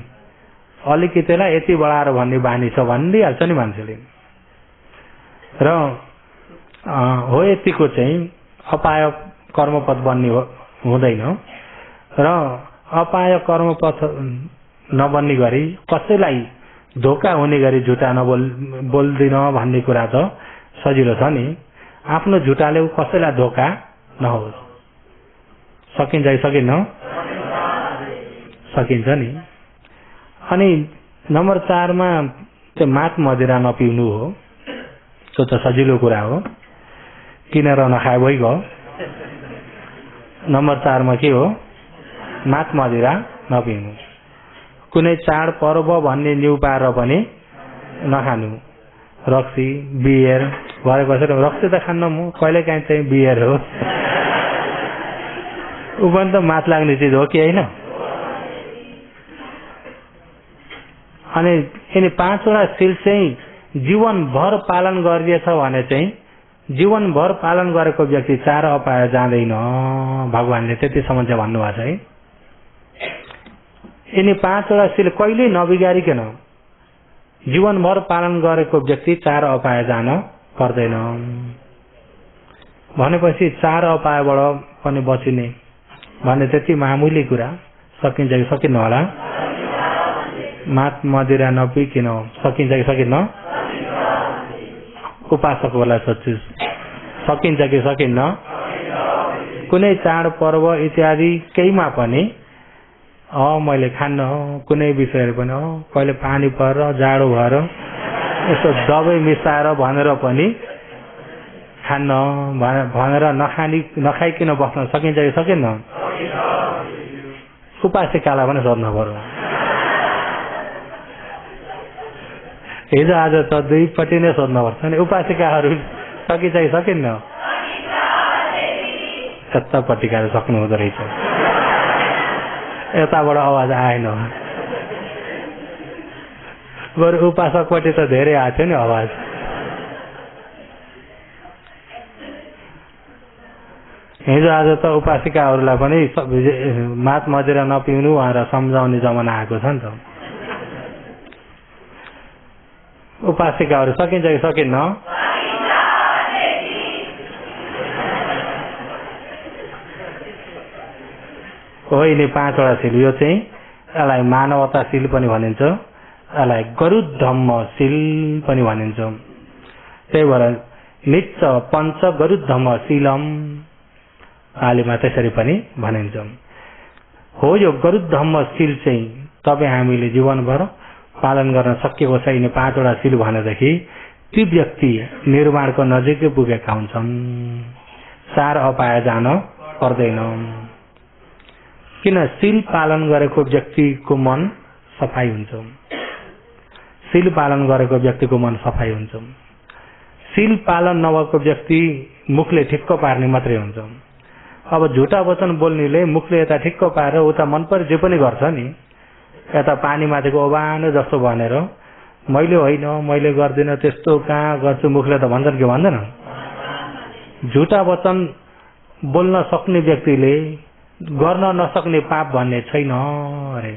अलिकतिलाई यति बढाएर भन्ने बानी छ भनिदिइहाल्छ नि मान्छेले। र हो यतिको चाहिँ अपाय कर्मपथ बन्ने हुँदैन। र अपाय कर्मपथ नबन्ने गरी कसैलाई धोका हुने गरी झुटा बोल्दिन भन्ने कुरा त सजिलो छ नि। आफ्नो झुटाले कसैलाई धोका नहोस्। सकिन्छ कि सकिन्न? सकिन्छ नि। अनि नम्बर 4 मा त्यो मात मदिरा नपिउनु हो। त्यो त सजिलो कुरा हो, किनेर नखाए भइगयो। नम्बर 4 मा के हो? मात मदिरा नपिउनु। कुनै चाड पर्व भन्ने न्यु पारेर पनि नखानु। रक्सी बियर भरे बसेर रक्सी त खान्न म, कहिलेकाहीँ चाहिँ बियर हो। ऊ पनि त मात लाग्ने चिज हो कि होइन? अनि यिनी 5 वटा शील चाहिँ जीवनभर पालन गरिएछ भने चाहिँ जीवनभर पालन गरेको व्यक्ति 4 अपाय जाँदैन। भगवानले त्यतिसम्म चाहिँ भन्नुभएको छ है। यिनी 5 वटा शील कहिल्यै नबिगारिकन जीवनभर पालन गरेको व्यक्ति 4 अपाय जान पर्दैन। भनेपछि 4 अपायबाट पनि बचिने भने त्यति मामुली कुरा सकिन्छ कि सकिन्न होला? मात मदिरा नपिकिन सकिन्छ कि सकिन्न? उपासकहरूलाई सोध्छु सकिन्छ कि सकिन्न? कुनै चाड पर्व इत्यादि केहीमा पनि मैले खान्न कुनै विषयहरू पनि कहिले पानी परेर जाडो भएर यसो दबाई मिसाएर भनेर पनि खान्न भनेर नखाइकन बस्न सकिन्छ कि सकिन्न? उपासिकालाई पनि सोध्नु पर्यो। हिजो आज त दुईपट्टि नै सोध्नुपर्छ नि। उपासिकाहरू सकिन्छ कि सकिन्न? यतापट्टिकाहरू सक्नु हुँदो रहेछ। यताबाट आवाज आएन। बरु उपासकपट्टि त धेरै आएको थियो नि आवाज। हिजो आज त उपासिकाहरूलाई पनि मात मदिरा नपिउनु भनेर सम्झाउने जमाना आएको छ नि त। उपासिकाहरू सकिन्छ कि सकिन्न? हो यिनी 5वटा शील। यो चाहिँ यसलाई मानवता शील पनि भनिन्छ, यसलाई गरुड धम्म शील पनि भनिन्छ। त्यही भएर नित्य पञ्च गरुड धम्म शीलम पालीमा त्यसरी पनि भनिन्छ। हो यो गरुड धम्म शील चाहिँ तपाईँ हामीले जीवनभर पालन गर्न सकेको छैन 5वटा शील भनेदेखि ती व्यक्ति निर्माणको नजिकै पुगेका हुन्छन्। 4 अपाय जान पर्दैन। किन? शील पालन गरेको व्यक्तिको मन सफाई हुन्छ। शील पालन गरेको व्यक्तिको मन सफाई हुन्छ। शील पालन नभएको व्यक्ति मुखले ठिक्क पार्ने मात्रै हुन्छ। अब झुटा वचन बोल्नेले मुखले यता ठिक्क पारेर उता मन परे जे पनि गर्छ नि, यता पानी माथिको ओबानो जस्तो भनेर मैले होइन मैले गर्दिनँ त्यस्तो कहाँ गर्छु मुखले त भन्छन् कि भन्दैन? झुटा वचन बोल्न सक्ने व्यक्तिले गर्न नसक्ने पाप भन्ने छैन अरे।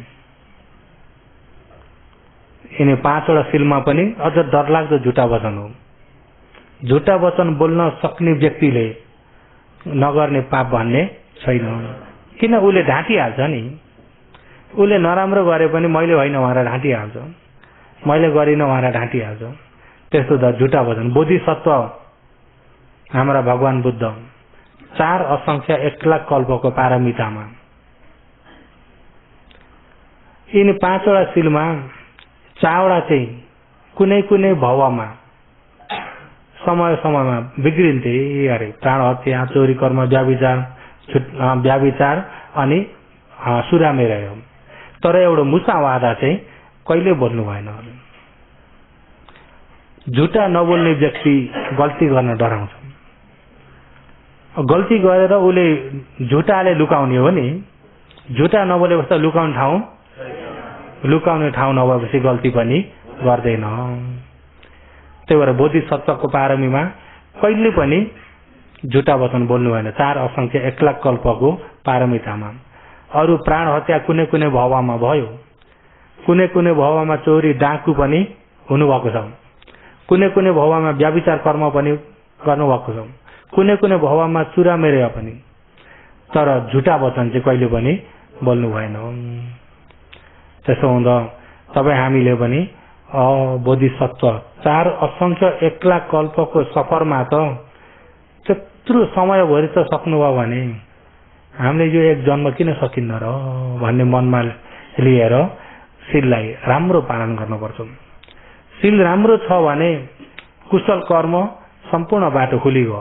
यिनी 5वटा शीलमा पनि अझ डरलाग्दो झुटा वचन हो। झुटा वचन बोल्न सक्ने व्यक्तिले नगर्ने पाप भन्ने छैन। किन? उसले ढाँटिहाल्छ नि। उसले नराम्रो गरे पनि मैले होइन भनेर ढाँटिहाल्छ, मैले गरिनँ भनेर ढाँटिहाल्छ। त्यस्तो त झुटा वचन। बोधिसत्व हाम्रा भगवान बुद्ध 4 असंख्य 1,00,000 कल्पको पारमितामा यिनी 5वटा शीलमा 4वटा चाहिँ कुनै कुनै भावमा समय समयमा बिग्रिन्थे अरे। प्राण हत्या, चोरी कर्म, व्याभिचार अनि सुरामे रह्यो। तर एउटा मुसावादा चाहिँ कहिले बोल्नु भएन। झुटा नबोल्ने व्यक्ति गल्ती गर्न डराउँछ। गल्ती गरेर उसले झुटाले लुकाउने हो नि। झुटा नबोलेपछि त लुकाउने ठाउँ नभएपछि गल्ती पनि गर्दैन। त्यही भएर बोधिसत्वको पारमीमा कहिले पनि झुटा वचन बोल्नु भएन। 4 असंख्य 1,00,000 कल्पको पारमितामा। अरू प्राण हत्या कुनै कुनै भावमा भयो, कुनै कुनै भावमा चोरी डाकु पनि हुनुभएको छ, कुनै कुनै भावमा व्याभिचार कर्म पनि गर्नुभएको छ, कुनै कुनै भावमा चुरामेरेया पनि। तर झुटा वचन चाहिँ कहिले पनि बोल्नु भएन। त्यसो हुँदा तपाईँ हामीले पनि बोधिसत्व 4 असंख्य 1,00,000 कल्पको सफरमा त त्यत्रो समयभरि त सक्नुभयो भने हामीले यो एक जन्म किन सकिन्न र भन्ने मनमा लिएर शीललाई राम्रो पालन गर्नुपर्छ। शील राम्रो छ भने कुशल कर्म सम्पूर्ण बाटो खुलिगयो।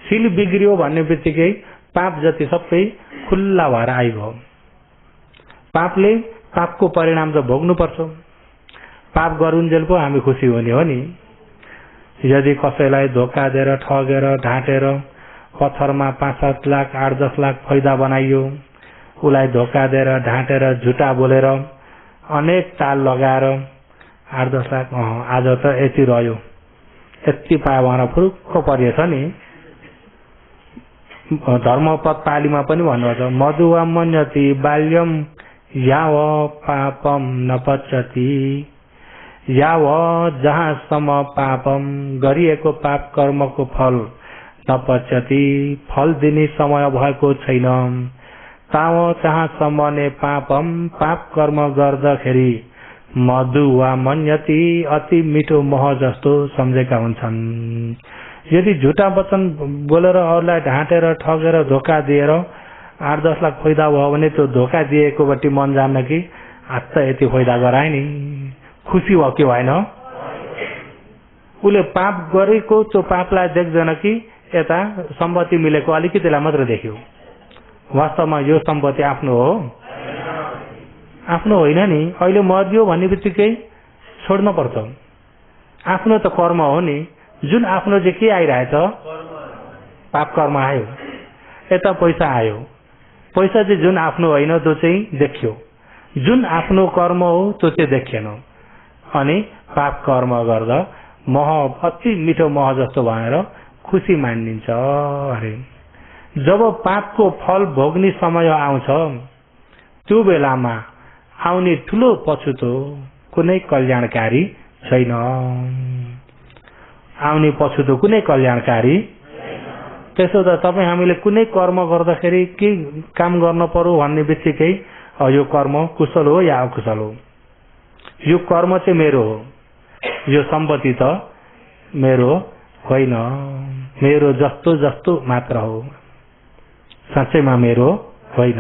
शील बिग्रियो भन्ने बित्तिकै पाप जति सबै खुल्ला भएर आइगयो। पापले पापको परिणाम त भोग्नुपर्छ। पाप गरुन्जेल पो हामी खुसी हुने हो नि। यदि कसैलाई धोका दिएर ठगेर ढाँटेर पत्थरमा 5-7 लाख 8-10 लाख फाइदा बनाइयो, उसलाई धोका दिएर ढाँटेर झुटा बोलेर अनेक ताल लगाएर 8-10 लाख आज त यति रह्यो, यति पायो भनेर फुरुक्क परिएछ नि। धर्मपद पालीमा पनि भन्नुहुन्छ मधुवा मन्यति बाल्यम याव पापम न पच्यति, याव जहाँसम्म पापम गरिएको पाप कर्मको फल नपच्यति फल दिने समय भएको छैन। ताव त्यहाँसम्म ने पापम पाप कर्म गर्दाखेरि मधु वा मन्यति अति मिठो मह जस्तो सम्झेका हुन्छन्। यदि झुटा वचन बोलेर अरूलाई ढाँटेर ठगेर धोका दिएर 8-10 लाख फाइदा भयो भने त्यो धोका दिएकोबट्टि मन जान्न कि आज त यति फाइदा गराए नि, खुसी भयो कि भएन? उसले पाप गरेको त्यो पापलाई देख्दैन कि यता सम्पत्ति मिलेको अलिकतिलाई मात्र देख्यो। वास्तवमा यो सम्पत्ति आफ्नो हो? आफ्नो होइन नि। अहिले मर्दियो भन्ने बित्तिकै छोड्न पर्छ। आफ्नो त कर्म हो नि। जुन आफ्नो चाहिँ के आइरहेछ? पाप कर्म आयो। यता पैसा आयो। पैसा चाहिँ जुन आफ्नो होइन त्यो चाहिँ देखियो। जुन आफ्नो कर्म हो त्यो चाहिँ देखिएन। अनि पाप कर्म गर्दा मह अति मिठो मह जस्तो भनेर खुसी मानिन्छ अरे। जब पापको फल भोग्ने समय आउँछ त्यो बेलामा आउने ठुलो पछुतो कुनै कल्याणकारी छैन। आउने पछुतो कुनै कल्याणकारी। त्यसो त तपाईँ हामीले कुनै कर्म गर्दाखेरि के काम गर्न पर्यो भन्ने बित्तिकै यो कर्म कुशल हो या अकुशल हो? यो कर्म चाहिँ मेरो हो, यो सम्पत्ति त मेरो होइन, मेरो जस्तो जस्तो मात्र हो, साँच्चैमा मेरो होइन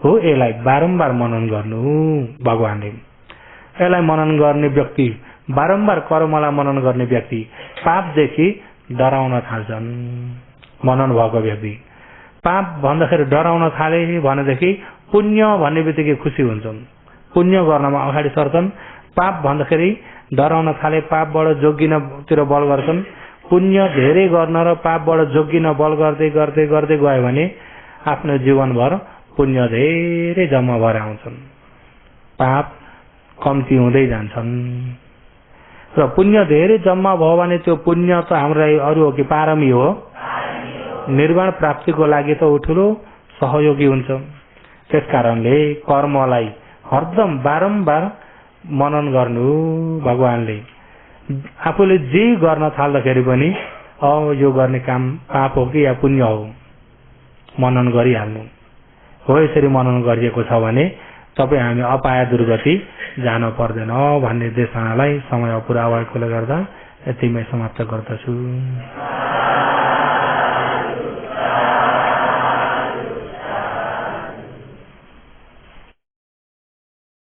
हो। यसलाई बारम्बार मनन गर्नु भगवानले। यसलाई मनन गर्ने व्यक्ति, बारम्बार कर्मलाई मनन गर्ने व्यक्ति पापदेखि डराउन थाल्छन्। मनन भएको व्यक्ति पाप भन्दाखेरि डराउन थाले भनेदेखि पुण्य भन्ने बित्तिकै खुसी हुन्छन्, पुण्य गर्नमा अगाडि सर्छन्। पाप भन्दाखेरि डराउन थाले पापबाट जोगिनतिर बल गर्छन्। पुण्य धेरै गर्न र पापबाट जोगिन बल गर्दै गर्दै गर्दै गयो भने आफ्नो जीवनभर पुण्य धेरै जम्मा भएर आउँछन्, पाप कम्ती हुँदै जान्छन्। र पुण्य धेरै जम्मा भयो भने त्यो पुण्य त हाम्रो अरू हो कि पारमी हो? निर्वाण प्राप्तिको लागि त ठुलो सहयोगी हुन्छ। त्यसकारणले कर्मलाई हरदम बारम्बार मनन गर्नु भगवानले। आफूले जे गर्न थाल्दाखेरि पनि यो गर्ने काम पाप हो कि या पुण्य हो मनन गरिहाल्नु हो। यसरी मनन गरिएको छ भने तपाईँ हामी अपाय दुर्गति जान पर्दैन भन्ने देशनालाई समय पुरा भएकोले गर्दा यतिमै समाप्त गर्दछु।